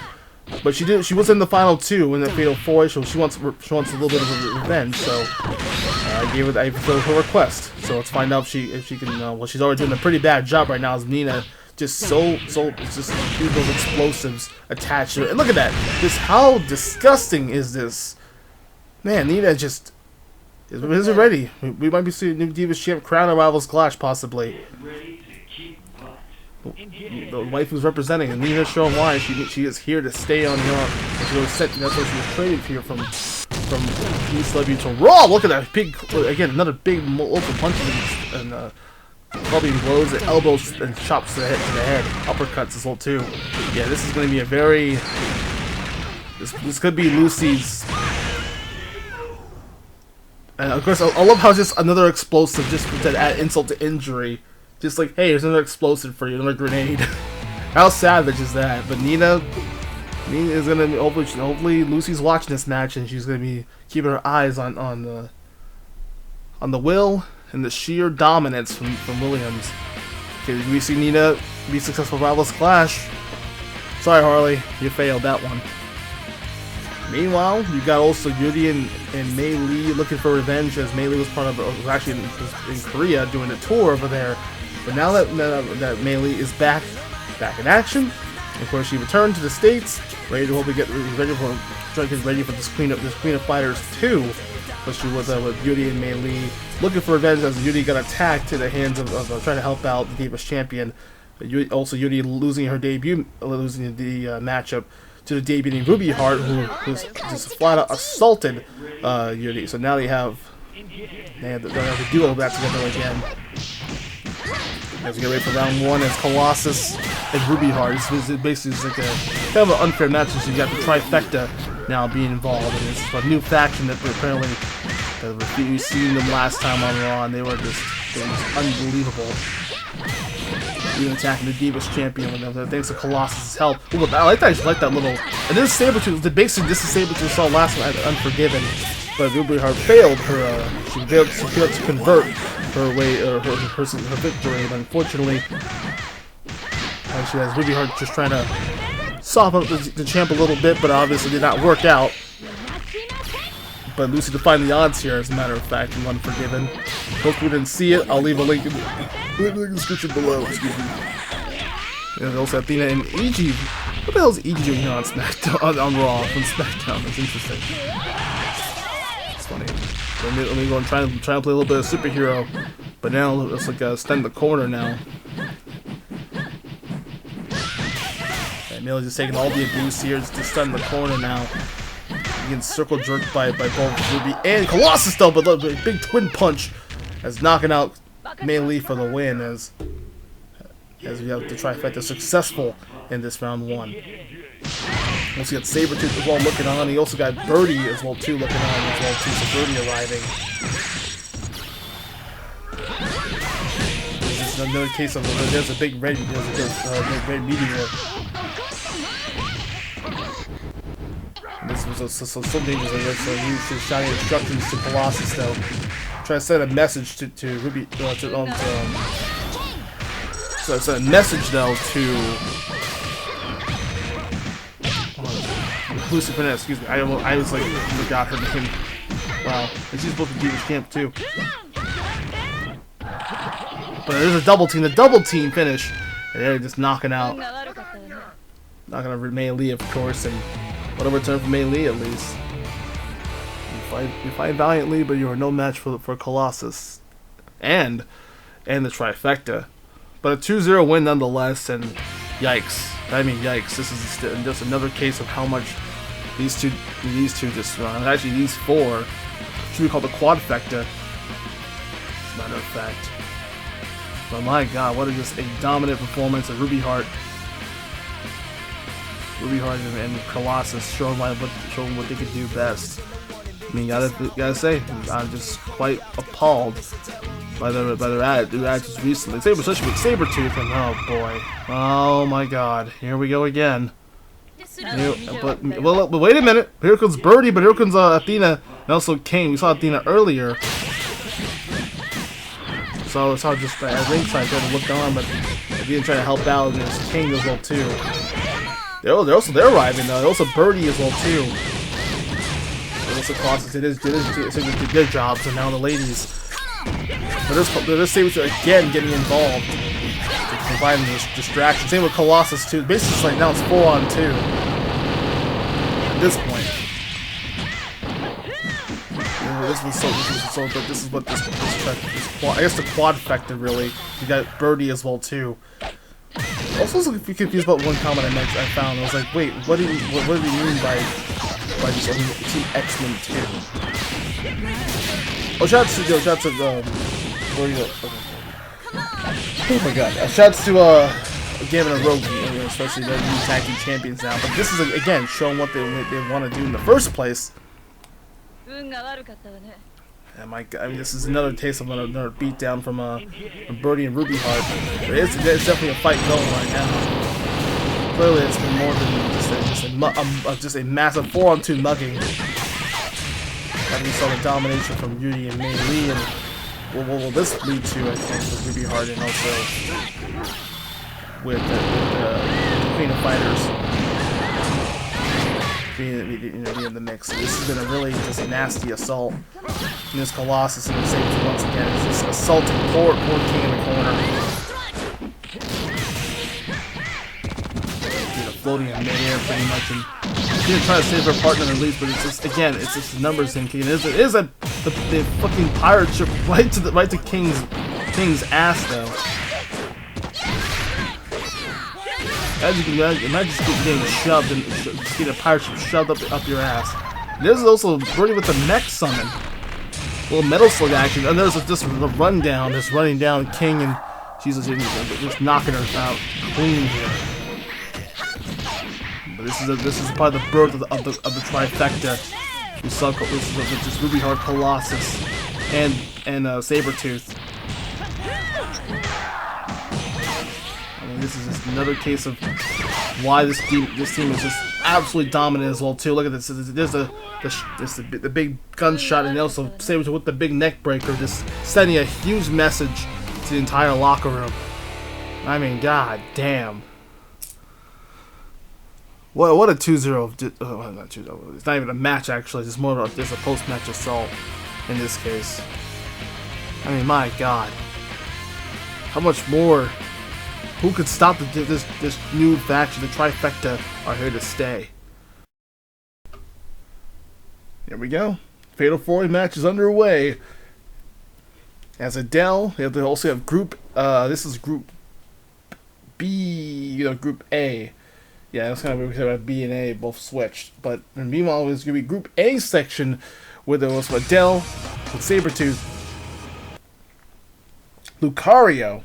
But she was in the final 2 in the Fatal 4, so she wants a little bit of revenge. So I fulfilled her request. So let's find out if she can. Well, she's already doing a pretty bad job right now. As Nina just just those explosives attached to it. And look at that. Just how disgusting is this? Man, Nina just isn't ready. We might be seeing a new Divas champ crown at Rivals Clash possibly. The wife who's representing, and Nina's showing why she is here to stay on here. She was sent. That's why she was traded here from ECW to Raw. Look at that big, again, another big multiple punches and probably blows, and elbows, and chops to the head, uppercuts as well too. Yeah, this is going to be a very. This could be Lucy's. And of course, I love how just another explosive just to add insult to injury. Just like, hey, there's another explosive for you, another grenade. How savage is that? But Nina is gonna be, hopefully Lucy's watching this match and she's gonna be keeping her eyes on the will and the sheer dominance from Williams. Okay, we see Nina be successful at Rivals Clash. Sorry, Harley, you failed that one. Meanwhile, you got also Yuri and Mei Lee looking for revenge, as Mei Lee was actually in Korea doing a tour over there. But now that Mei Lee is back in action, of course she returned to the States, ready to hopefully get ready for this Queen of Fighters 2. But she was with Yuri and Mei Lee looking for revenge, as Yuri got attacked at the hands of trying to help out the Divas champion. Also Yuri losing the matchup to the debuting Ruby Hart, who just flat out assaulted Yuri. So now they have to do all that together again. As we get ready for round 1, as Colossus and Ruby Hart. This is basically like a kind of an unfair match, since you got the trifecta now being involved, and it's a new faction that apparently we've seen them last time on Raw, and they were just unbelievable. Even attacking the Divas champion thanks to Colossus' help. Ooh, I like that little. And this Sabretooth, this is Sabretooth we saw last time at Unforgiven, but Ruby Hart failed her. She failed to convert her victory, but unfortunately, she has Ruby Hart just trying to soften up the champ a little bit, but obviously did not work out. But Lucy defied the odds here, as a matter of fact, in Unforgiven. Hope we didn't see it. I'll leave a link in the description below. Excuse me. And also Athena and EG. What the hell is EG doing here on SmackDown? on Raw, on SmackDown. That's interesting. It's funny. Let me go and try and play a little bit of superhero. But now it's like stun the corner now. And Millie's just taking all the abuse here to stun the corner now. He gets circle jerked by both Ruby and Colossus though, but look, big twin punch as knocking out Mei for the win as we have the trifecta successful in this round 1. Also got Sabretooth as well looking on. He also got Birdie as well too looking on as well too. So Birdie arriving. This is another case of there's a big red meteor. This was so dangerous. So he was just shouting instructions to Colossus though. Trying to send a message to Ruby. So it's a message though to Lucifer. Excuse me. I was like forgot her name. Wow, and she's supposed to be the champ too. But there's a double team. The double team finish, and they're just knocking out Mei of course, and what a return for Mei at least. You fight valiantly, but you are no match for Colossus, and the trifecta. But a 2-0 win nonetheless, and yikes! I mean, yikes! This is just another case of how much these two just actually these four should be called the quadfecta. As a matter of fact, but my God, what is just a dominant performance of Ruby Heart and Colossus showing what they could do best. I mean, gotta say, I'm just quite appalled by their attitudes recently. Especially with Sabretooth, and oh boy, oh my God, here we go again. But wait a minute, here comes Birdie, but here comes Athena and also Kane. We saw Athena earlier, so it's all just at ringside trying to look on, but Athena trying to help out, and there's Kane as well too. They're arriving though. Also Birdie as well too. Also Colossus did their job, so now the ladies. But there's Sabretooth again getting involved to provide this distraction. Same with Colossus too. Basically, it's like now it's 4-on-2 at this point. This is what I guess the quadfecta really. You got Birdie as well too. Also, I was confused about one comment I found. I was like, wait, what do you mean by just Team X-Men 2? Oh, shouts to oh my God! Shouts to Gavin and Rogi, especially the new tag team champions now. But this is again showing what they want to do in the first place. And my God, I mean, this is another taste of another beatdown from Birdie and Ruby Heart. But it's definitely a fight going right now. Clearly, it's been more than just a massive 4-on-2 mugging. And we saw the domination from Yuri and Mei Lee, and what will this lead to? I think with Ruby Heart and also with the Queen of Fighters being in the mix. So this has been a really just a nasty assault. And this Colossus and the Sabretooth once again is just assaulting poor King in the corner. Floating in midair pretty much, and she's gonna try to save her partner at least, but it's just again, it's just numbers in King. It is the fucking pirate ship right to King's ass though. As you can imagine, just getting shoved and just getting a pirate ship shoved up your ass. There's also Birdie with the mech summon, a little metal slug action, and there's just a rundown, just running down King, and she's just knocking her out clean here. But this is probably the birth of the trifecta. We saw this is just Ruby Heart, Colossus, and Sabretooth. I mean, this is just another case of why this team is just absolutely dominant as well too. Look at this. There's the big gunshot, and also Sabretooth with the big neck breaker, just sending a huge message to the entire locker room. I mean, god damn. What a 2-0. Not 2-0. It's not even a match actually. It's more of just a post-match assault in this case. I mean, my god. How much more? Who could stop this new faction? The trifecta are here to stay. Here we go. Fatal 4 match is underway. As Adele, they also have Group. This is Group B. Group A. Yeah, that's kind of weird because B and A both switched. But meanwhile, it was going to be Group A section where there was Adele with Sabretooth, Lucario,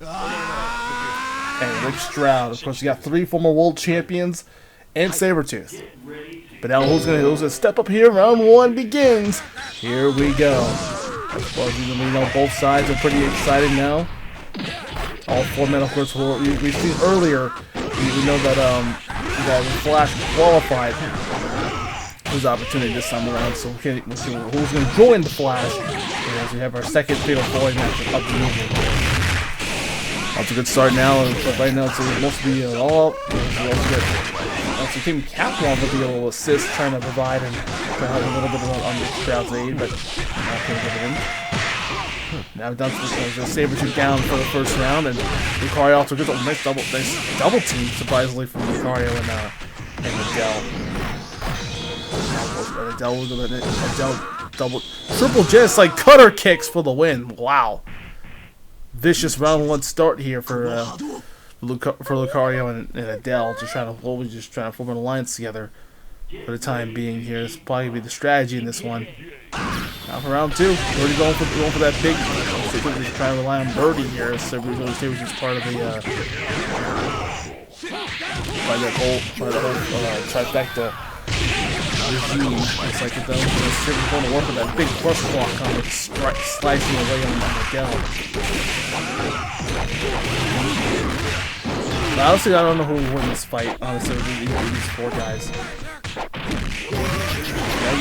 and Rick Stroud. Of course, you got 3 former world champions and Sabretooth. But now who's gonna step up here? Round 1 begins. Here we go. Well, you know, both sides are pretty excited now. All 4 men, of course, we've seen earlier. We know that Flash qualified his opportunity this time around. So we'll see who's going to join the Flash as we have our second fatal 4 match of the movie. That's a good start now. But right now it's supposed to be all up. Also, Team Capcom will be a little assist, trying to provide and to have a little bit of on Stroud's aid, but not going to get it in. Now down to the Sabretooth down for the first round, and Lucario also gets a nice double team, surprisingly, from Lucario and Adele. Adele will go double triple genocide cutter kicks for the win. Wow, vicious round 1 start here for Lucario and Adele, just trying to form an alliance together for the time being here. This will probably be the strategy in this one. Now for round 2, we're already going for that big. We're trying to rely on Birdie here. So we're going to say it's part of the trifecta regime. It's like it does. We're going to work with that big crush block on it, slicing away on Adele. But honestly, I don't know who will win this fight. Honestly, these 4 guys. I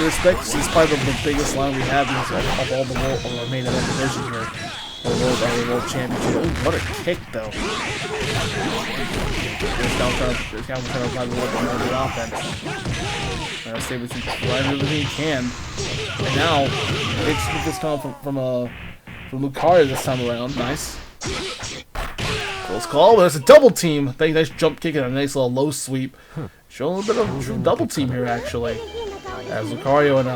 respect this is probably the biggest line we have of all the world of our main event division here. Our world championship. Ooh, what a kick though. There's now trying to apply a little bit more of the offense. Sabretooth trying everything he can. And now it's this coming from Lucario this time around. Nice. Close call, but it's a double team. Nice jump kick and a nice little low sweep. Showing a little bit of a true double team here, actually. As Lucario and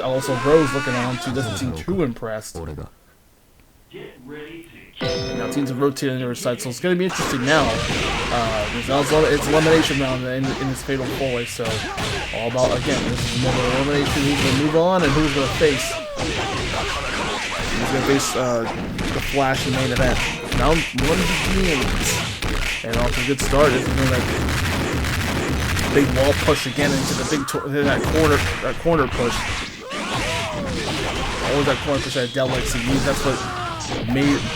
also Rose looking on, she doesn't seem too impressed. Now teams have rotated on their side, so it's going to be interesting now. It's elimination round in this fatal 4-way, so all about, again, this is another elimination. Who's going to move on and who's going to face? Who's going to face the Flash in the main event? Round 1 begins. And off to a good start. It's going to big wall push again into the that corner push. Always that corner push that Adele likes to use. That's what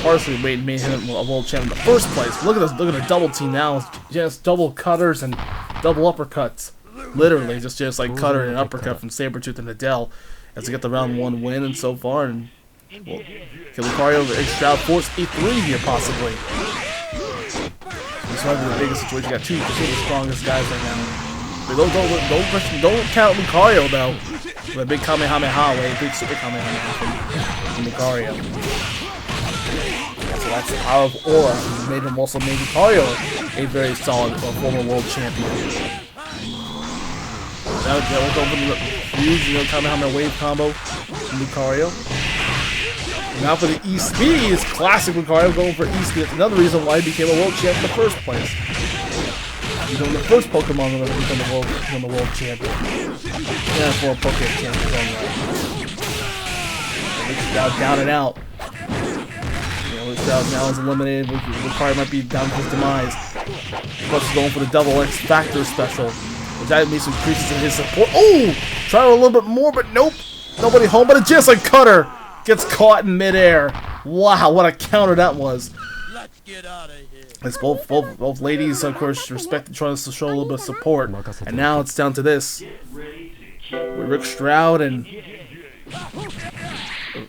partially made him a world champion in the first place. Look at this! Look at the double team now. Just double cutters and double uppercuts. Literally, just like cutter and uppercut from Sabretooth and Adele as they get the round 1 win and so far. And well, can Lucario and Stroud force E3 here possibly? This might be the biggest situation. You got two of the strongest guys right now. But don't count Lucario though. With a big Kamehameha, big super Kamehameha from Lucario. So that's the power of Aura. Also made Lucario a very solid former world champion. That was over the huge, Kamehameha wave combo from Lucario. Now for the E-Speed, it's classic Lucario going for E-Speed. That's another reason why he became a world champ in the first place. He's the first Pokemon to become the world champion. Yeah, for a Pokemon champion. Stroud down and out. Stroud now is eliminated. Lucario might be down to his demise. Plus he's going for the double X Factor special. Which that made some increases in his support. Oh! Trying a little bit more, but nope. Nobody home, but a just like Cutter gets caught in midair. Wow, what a counter that was. Let's get out of here. It's both ladies, of course, trying to show a little bit of support. And now it's down to this. With Rick Stroud and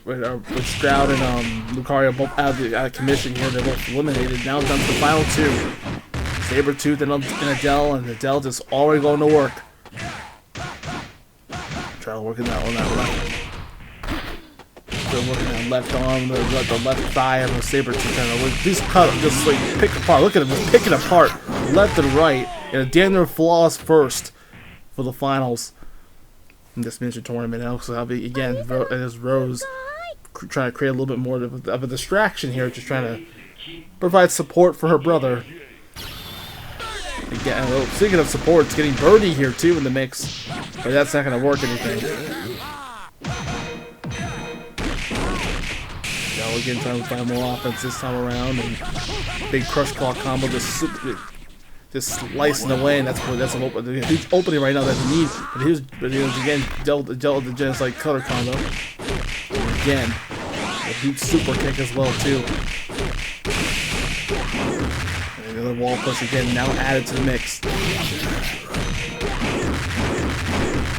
Lucario both out of commission here. They're both eliminated. Now it's down to the final 2. Sabretooth and Adele, and Adele just already going to work. Try to work in that one left. They're working on left arm, the left thigh of the Sabretooth kind of just cut them, just like pick apart. Look at him, just picking apart left and right. And a damn near flawless first for the finals in this miniature tournament. And also, again, as Rose trying to create a little bit more of a distraction here, just trying to provide support for her brother. Again, well, speaking of supports, getting Birdie here too in the mix, but that's not going to work anything. Now we're getting time to find more offense this time around, and big crush claw combo just slicing away, and that's a huge opening right now that they need. But here's again Delta just like cutter combo, and again a huge super kick as well too. And another wall push again now added to the mix.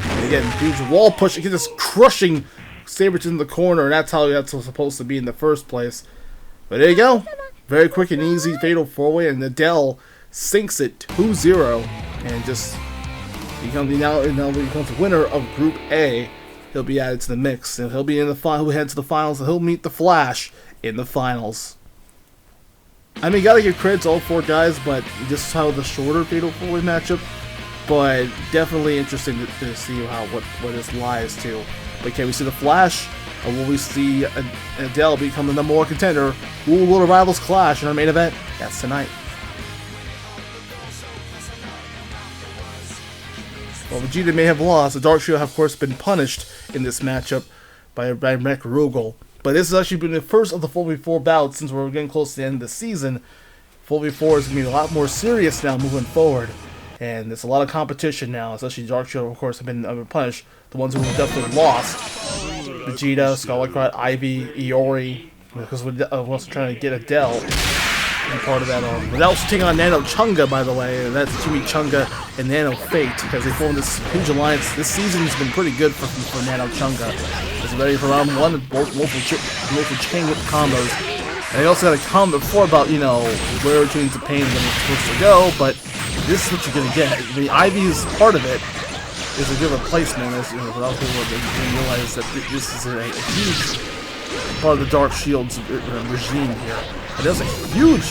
And again, huge wall push, again just crushing Sabretooth in the corner, and that's how that's supposed to be in the first place. But there you go, very quick and easy fatal 4-way, and Adele sinks it 2-0, and just becomes the winner of Group A. He'll be added to the mix, and he'll be in the final. He'll head to the finals, and he'll meet the Flash in the finals. I mean, gotta give credit to all 4 guys, but this is how the shorter fatal 4-way matchup. But definitely interesting to see what this lies to. But can we see the Flash, or will we see Adele become the #1 contender? Who will the rivals clash in our main event? That's tonight. While Vegeta may have lost, the Dark Trio have of course been punished in this matchup by Mech Rugal. But this has actually been the first of the 4v4 bouts since we're getting close to the end of the season. 4v4 is going to be a lot more serious now moving forward. And there's a lot of competition now, especially Dark Trio of course have been punished. The ones who have definitely lost. Vegeta, Scarlet Crot, Ivy, Iori, because we're also trying to get Adele. And part of that but that also taking on Nano Chunga, by the way, and that's Jimmy Chunga and Nano Fate, because they formed this huge alliance. This season has been pretty good for Nano Chunga. It's ready for round 1 with multiple chain whip combos. And they also got a comment before about, you know, where Tuning to Pain when it's supposed to go, but this is what you're gonna get. I mean, Ivy's part of it is a good replacement, as you know, for other people that realize that this is a huge part of the Dark Shield's regime here. And there's a huge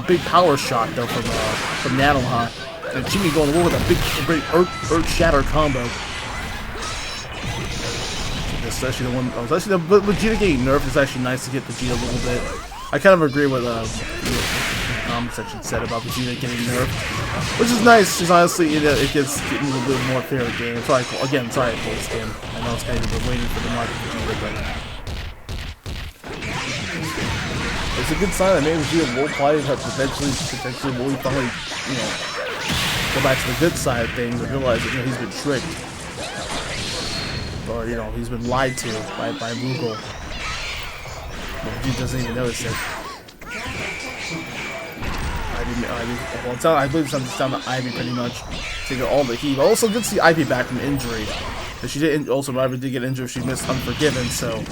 big power shot though from Nanoha, and Jimmy going over with a big Earth Shatter combo. Especially the Vegeta getting nerfed is actually nice to get Vegeta a little bit. I kind of agree with the comment section said about Vegeta getting nerfed, which is nice. Because honestly, it gets getting a little bit more fair game. Sorry I played this game. I know it's kind of waiting for the market Vegeta, but. It's a good sign that maybe Vegeta will play, but potentially will finally, you know, go back to the good side of things and realize that, you know, he's been tricked. Or, you know, he's been lied to by Rugal. But Vegeta doesn't even notice it. I believe it's down to Ivy pretty much, taking all the heat. But also good to see Ivy back from injury. But she did Ivy did get injured. She missed Unforgiven, so.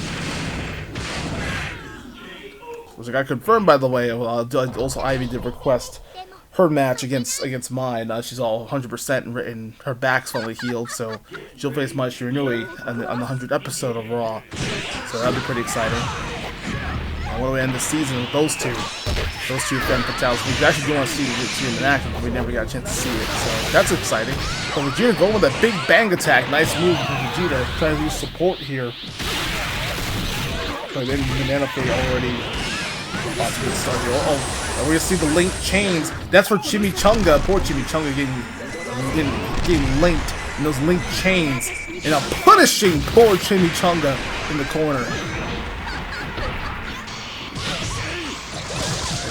Which I got confirmed, by the way. Also, Ivy did request her match against mine. She's all 100% and her back's finally healed, so she'll face Mai Shiranui on the 100th episode of Raw. So that'll be pretty exciting. And when do we end the season with those two Femme Fatales? We actually do want to see them in action, but we never got a chance to see it, so that's exciting. But Vegeta going with a big bang attack. Nice move from Vegeta, trying to use support here. But then Banana Fate already. Oh, we're gonna see the linked chains. That's for Chimichanga. Poor Chimichanga getting linked in those linked chains, and I'm punishing poor Chimichanga in the corner.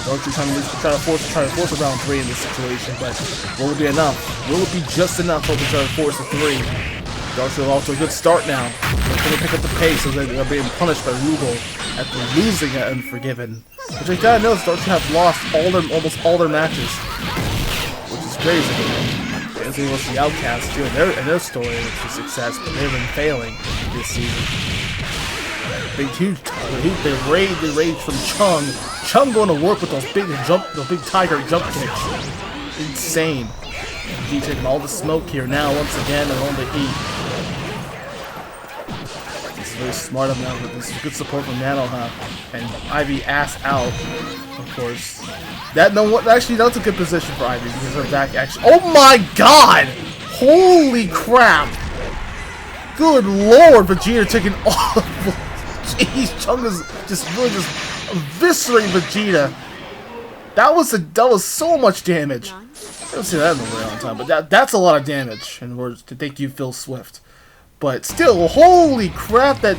Don't you try to force a round 3 in this situation, but will it be enough? Will it be just enough to try to force a 3? Darkseid off to a good start now. They're going to pick up the pace as they're being punished by Rugal after losing at Unforgiven. Which I gotta notice, Darkseid have lost almost all their matches, which is crazy. As we watch the Outcasts too, and their story of success, but they've been failing this season. They rage from Chung going to work with those big tiger jump kicks. Insane. G taking all the smoke here now once again and all the heat. This is very smart of them, but this is good support from Nanoha. And Ivy ass out, of course. Actually, that's a good position for Ivy because her back actually. Oh my god! Holy crap! Good lord, Vegeta taking all of. Jeez, Chunga's just eviscerating Vegeta. That was so much damage. I haven't seen that in a very long time, but that's a lot of damage. In order to thank you, Phil Swift. But still, holy crap! That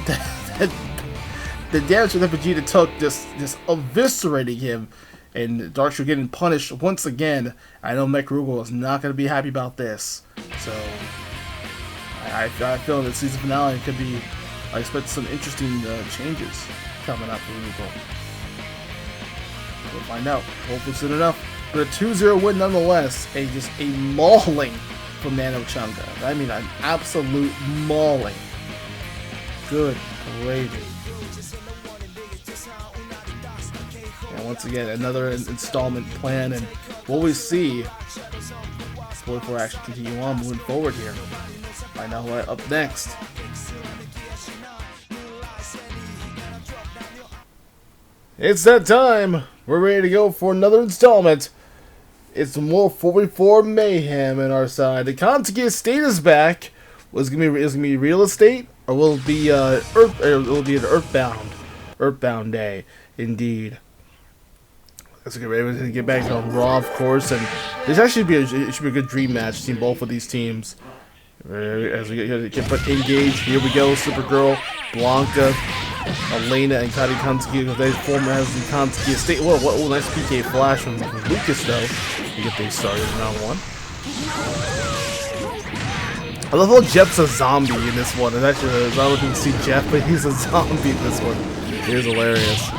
the damage that Vegeta took, just eviscerating him, and Darkshore getting punished once again. I know Mechrugal is not going to be happy about this. So I feel that season finale could be. I expect some interesting changes coming up for Rugal. We'll find out. Hopefully soon enough. But a 2-0 win nonetheless. Just a mauling from Nano Chunga. I mean, an absolute mauling. Good gravy. And once again, another installment plan, and what we see. Before I actually continue on moving forward here. Find out what up next. It's that time! We're ready to go for another installment. It's more 44 mayhem in our side. The Contender State is back. Is it gonna be real estate, or will it be an Earthbound day? Indeed. Let's get ready to get back on Raw, of course, and this actually should be a good dream match between both of these teams. As we get engaged, here we go. Supergirl, Blanca, Elena, and Kari Kansuki, they form as the Contender State. What a nice PK flash from Lucas, though. To get things started in round one. I love how Jeff's a zombie in this one. It's actually, I don't know if you can see Jeff, but he's a zombie in this one. It is hilarious.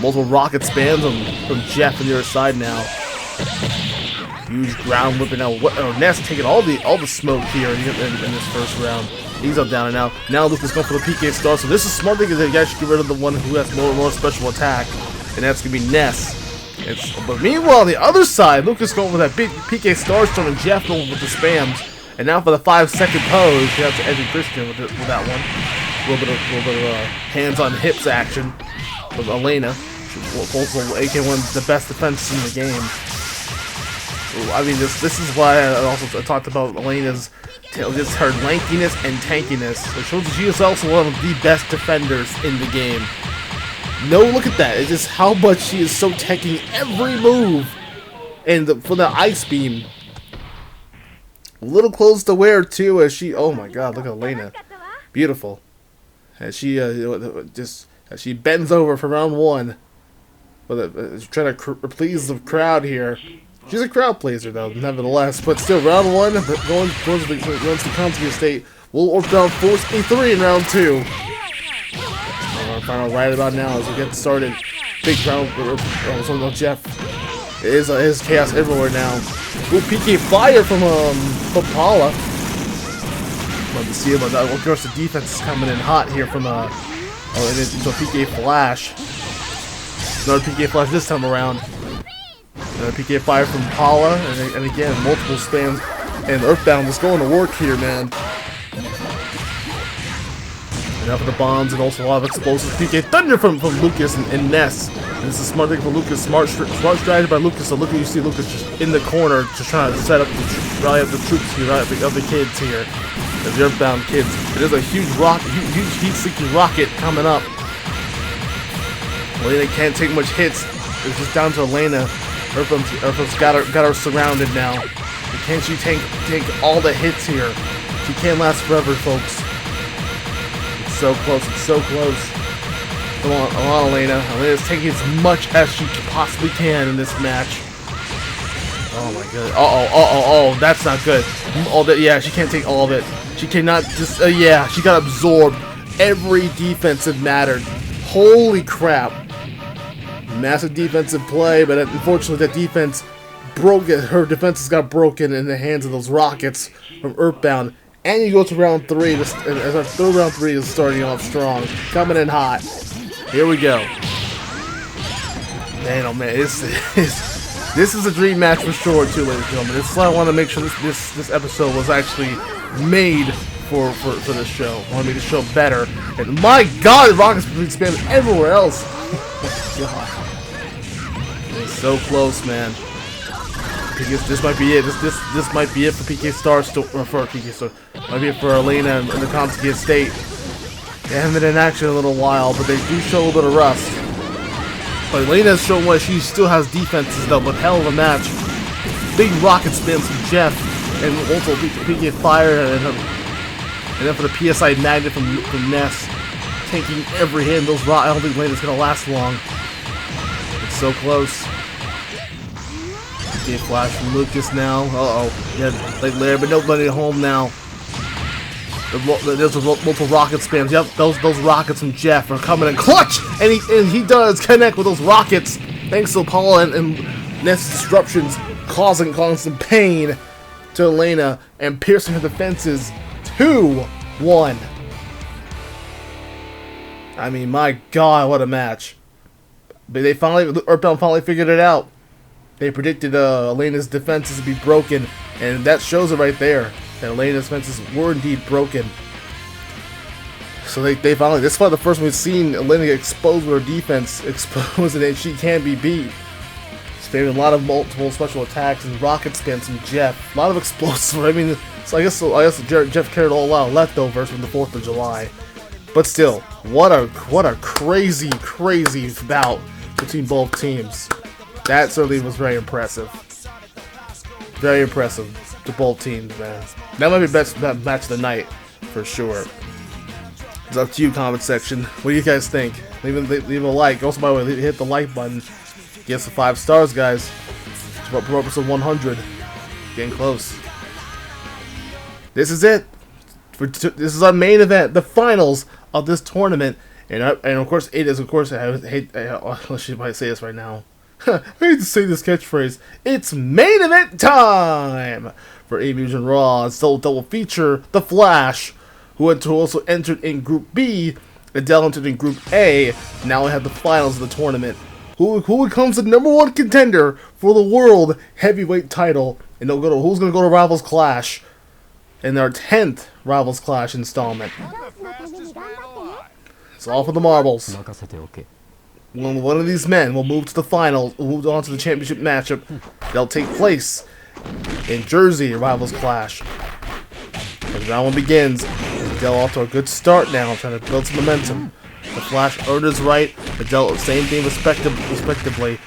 Multiple rocket spams from Jeff on the other side now. Huge ground whipping now. Ness taking all the smoke here in this first round. He's up, down, and out. Now Lucas going for the PK star. So this is smart thing, is that you guys should get rid of the one who has more special attack, and that's gonna be Ness. But meanwhile, on the other side, Lucas going with that big PK star stone, and Jeff going with the spams. And now for the 5-second pose, you have to Eddie Christian with that one. A little bit of hands on hips action from Elena. Also, AK1 the best defense in the game. I mean, this is why I also talked about Elena's just her lankiness and tankiness. It shows that she is also one of the best defenders in the game. No, look at that. It's just how much she is so taking every move. And for the ice beam. A little close to wear too, as she. Oh my God! Look at Elena, beautiful. As she she bends over for round one, but trying to please the crowd here. She's a crowd pleaser though, nevertheless. But still, round one, going to the Contender State. We'll down force A3 in round two. Our final right about now as we get started. Big round. So Jeff. It is chaos everywhere now. Ooh, PK fire from Paula. Love to see him, but of course the defense is coming in hot here from and into a PK flash. Another PK flash this time around. Another PK fire from Paula, and again multiple spams. And Earthbound is going to work here, man. Enough of the bombs and also a lot of explosives. PK Thunder from Lucas and Ness. And this is a smart thing for Lucas. Smart strategy by Lucas. So you see Lucas just in the corner, just trying to set up rally up the troops here, rally up the kids here. As the Earthbound kids. It is a huge huge heat-seeking rocket coming up. Elena can't take much hits. It's just down to Elena. Earthbound's got her surrounded now. But can she take all the hits here? She can't last forever, folks. So close, it's so close. Come on, Elena. Elena's taking as much as she possibly can in this match. Oh my god. Oh, that's not good. All that, yeah, she can't take all of it. She cannot just, yeah, she got absorbed. Every defensive mattered. Holy crap. Massive defensive play, but unfortunately that defense broke it. Her defenses got broken in the hands of those rockets from Earthbound. And you go to round 3, as our third round 3 is starting off strong. Coming in hot. Here we go. Man, oh man, this is a dream match for sure too, ladies and gentlemen. This is why I want to make sure this episode was actually made for this show. I want to make the show better. And my god, the rockets being spammed everywhere else. Oh god. It's so close, man. This might be it. This might be it for PK Star. For PK Star, might be it for Elena and the Contender State. They haven't been in action in a little while, but they do show a little bit of rust. But Elena's shown what she still has defenses though, but hell of a match. Big rocket spins from Jeff, and also PK Fire, and then for the PSI Magnet from Ness, taking every hit. Those I don't think Elena's gonna last long. It's so close. PK Flash from Lucas now. Yeah, like Larry, but nobody at home now. There's multiple rocket spams. Yep, those rockets from Jeff are coming in clutch, and he does connect with those rockets thanks to Paul and Ness disruptions, causing some pain to Elena and piercing her defenses. 2-1. I mean, my God, what a match! But Earthbound finally figured it out. They predicted Elena's defenses to be broken, and that shows it right there. That Elena's defenses were indeed broken. So they finally, this is probably the first one we've seen Elena exposed with her defense, exposed, and she can be beat. Spamming a lot of multiple special attacks and rocket spins from Jeff. A lot of explosives. I mean, so I guess Jeff carried a lot of leftovers from the 4th of July. But still, what a crazy bout between both teams. That certainly was very impressive. Very impressive to both teams, man. That might be the best match of the night, for sure. It's up to you, comment section. What do you guys think? Leave a like. Also, by the way, hit the like button. Give us the 5 stars, guys. For episode 100. Getting close. This is it. This is our main event, the finals of this tournament. And of course, it is, of course, I should probably say this right now. I hate to say this catchphrase. It's main event time for AB Mugen RAW. It's double feature The Flash, who also entered in Group B. Adele entered in Group A. Now we have the finals of the tournament. Who becomes the #1 contender for the World Heavyweight title? And who's going to go to Rivals Clash in their 10th Rivals Clash installment? It's all for the marbles. One of these men will move to the finals, move on to the championship matchup. They'll take place in Jersey Rivals Clash. As round 1 begins, Adele off to a good start now, trying to build some momentum. The Flash earned his right. Adele, same thing respectively.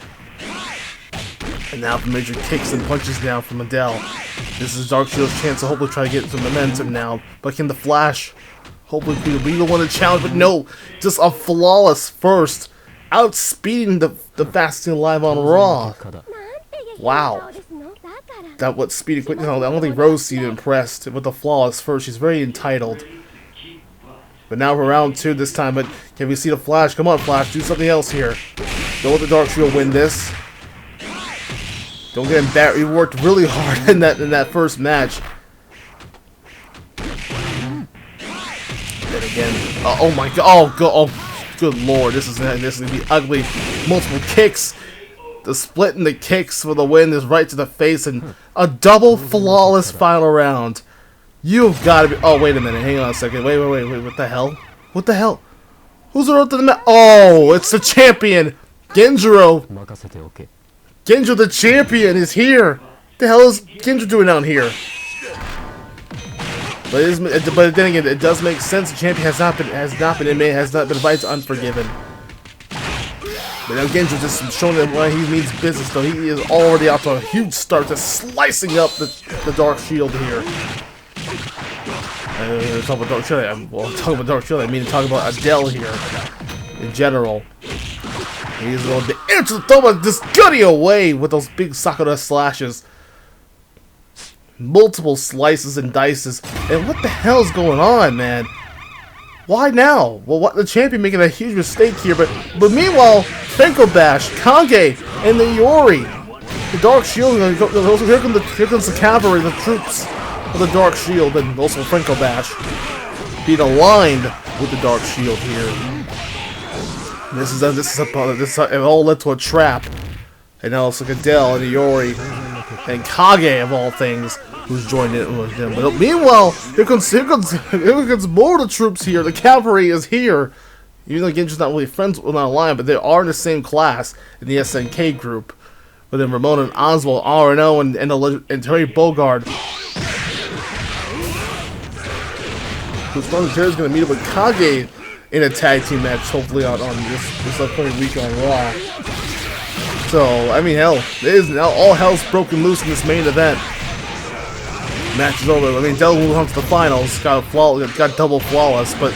And now for major kicks and punches now from Adele. This is Dark Shield's chance to hopefully try to get some momentum now. But can the Flash hopefully be the one to challenge? But no, just a flawless first. Outspeeding the fastest alive on Raw. Wow. That what speed quick. I don't think Rose seemed impressed with the flawless first. She's very entitled. But now for round 2 this time. But can we see the Flash? Come on, Flash, do something else here. Don't let the Dark Shield win this. Don't get embarrassed. You worked really hard in that first match. Then again. Oh my God. Oh. Good lord, this is gonna be ugly. Multiple kicks. The split in the kicks for the win is right to the face, and a double flawless final round. You've got to be. Oh, wait a minute. Hang on a second. Wait. What the hell? What the hell? Who's the road to the match? Oh, it's the champion, Genjiro. Genjiro, the champion, is here. What the hell is Genjiro doing down here? But then again, it does make sense. The champion has not been invited to Unforgiven. But now Genjiro just showing them why he means business. Though he is already off to a huge start, just slicing up the Dark Shield here. Talking about Dark Shield. Well, talking about Dark Shield, I mean talking about Adele here in general. He's going to answer the throw, but just gutting away with those big Sakura slashes. Multiple slices and dices. And what the hell is going on, man? Why now? Well, the champion making a huge mistake here, but meanwhile, Fenko Bash, Kage, and the Yori, the Dark Shield. Here comes the cavalry, the troops of the Dark Shield, and also Fenko Bash being aligned with the Dark Shield here. It all led to a trap, and now it's like Adele and Yori and Kage of all things, who's joined in with him. But meanwhile, here comes more of the troops here. The cavalry is here. Even though Genji's not really friends with Lion, but they are in the same class in the SNK group. But then Ramona and Oswald, RNO, and Terry Bogard. Who's going to meet up with Kage in a tag team match, hopefully on this upcoming week on Raw. So, I mean, hell, it is now all hell's broken loose in this main event. Match is over. I mean, Del moves on to the finals, got double flawless, but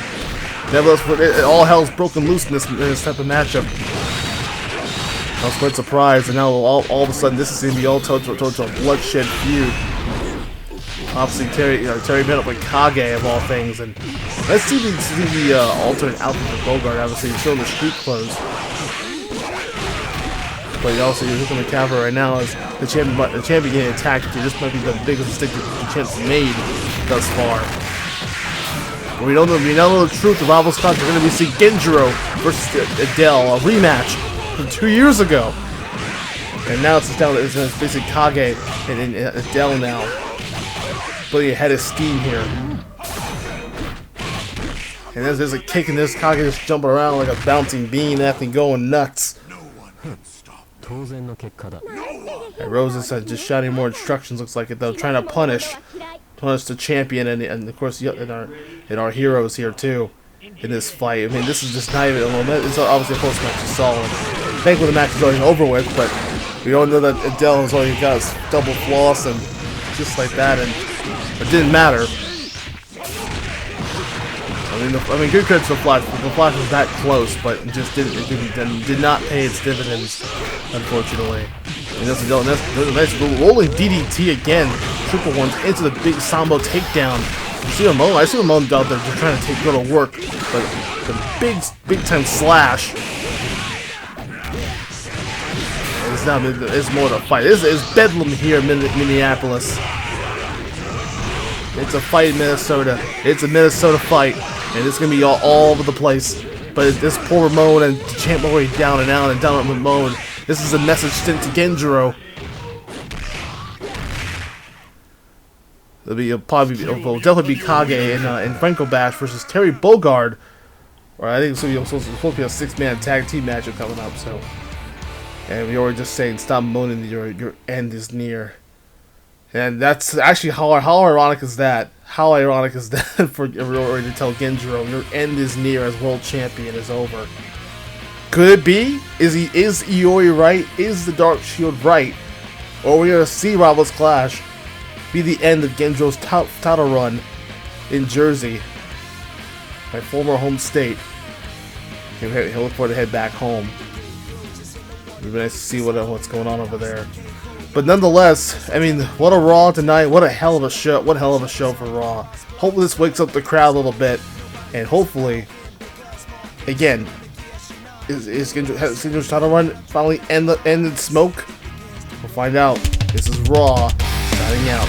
nevertheless, all hell's broken loose in this type of matchup. I was quite surprised, and now all of a sudden this is going to be all towards a bloodshed feud. Obviously, Terry met up with Kage of all things, and let's see the alternate outfit for Bogart. Obviously, he's still in the street clothes, but you also look on the cover right now as the champion getting attacked. This might be the biggest mistake the champ's made thus far. But we know the truth. The rivals contract. We're going to be seeing Genjiro versus Adele, a rematch from 2 years ago, and now it's basically Kage and Adele now. Really ahead of steam here. And there's a kick, and there's Kage just jumping around like a bouncing bean, that thing going nuts. And Rose is just shouting more instructions, looks like it though, trying to punish the champion and of course and our heroes here too in this fight. I mean, this is just not even a moment. It's obviously a post-match assault. Thankfully the match is already over with, but we all know that Adele has already got his double floss and just like that, and it didn't matter. I mean, good credit to the Flash. The Flash was that close, but it just did not pay its dividends, unfortunately. And that's a nice rolling DDT again. Triple ones into the big Sambo takedown. You see Ramon? I see Ramon out there just trying to go to work, but the big time slash. It's more of a fight. This is bedlam here in Minneapolis. It's a fight in Minnesota. It's a Minnesota fight, and it's gonna be all over the place. But this poor Ramon and the champ are already down and out and down on Ramon. This is a message sent to Genjiro. It'll definitely be Kage and Franco Bash versus Terry Bogard. Or I think it's supposed to be a 6-man tag team matchup coming up. So, and we already just saying, stop moaning. Your end is near. And that's actually how ironic is that? How ironic is that for already to tell Genjiro your end is near as world champion is over? Could it be? Is Iori right? Is the Dark Shield right? Or are we gonna see Rivals Clash be the end of Genjiro's title run in Jersey, my former home state? He'll look forward to head back home. It'd be nice to see what's going on over there. But nonetheless, I mean, what a Raw tonight! What a hell of a show! What a hell of a show for Raw! Hopefully, this wakes up the crowd a little bit, and hopefully, again, is Genjiro's title run finally end in smoke? We'll find out. This is Raw signing out.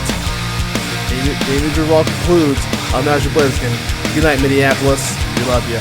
AW Raw concludes. I'm AzureBlaziken. Good night, Minneapolis. We love you.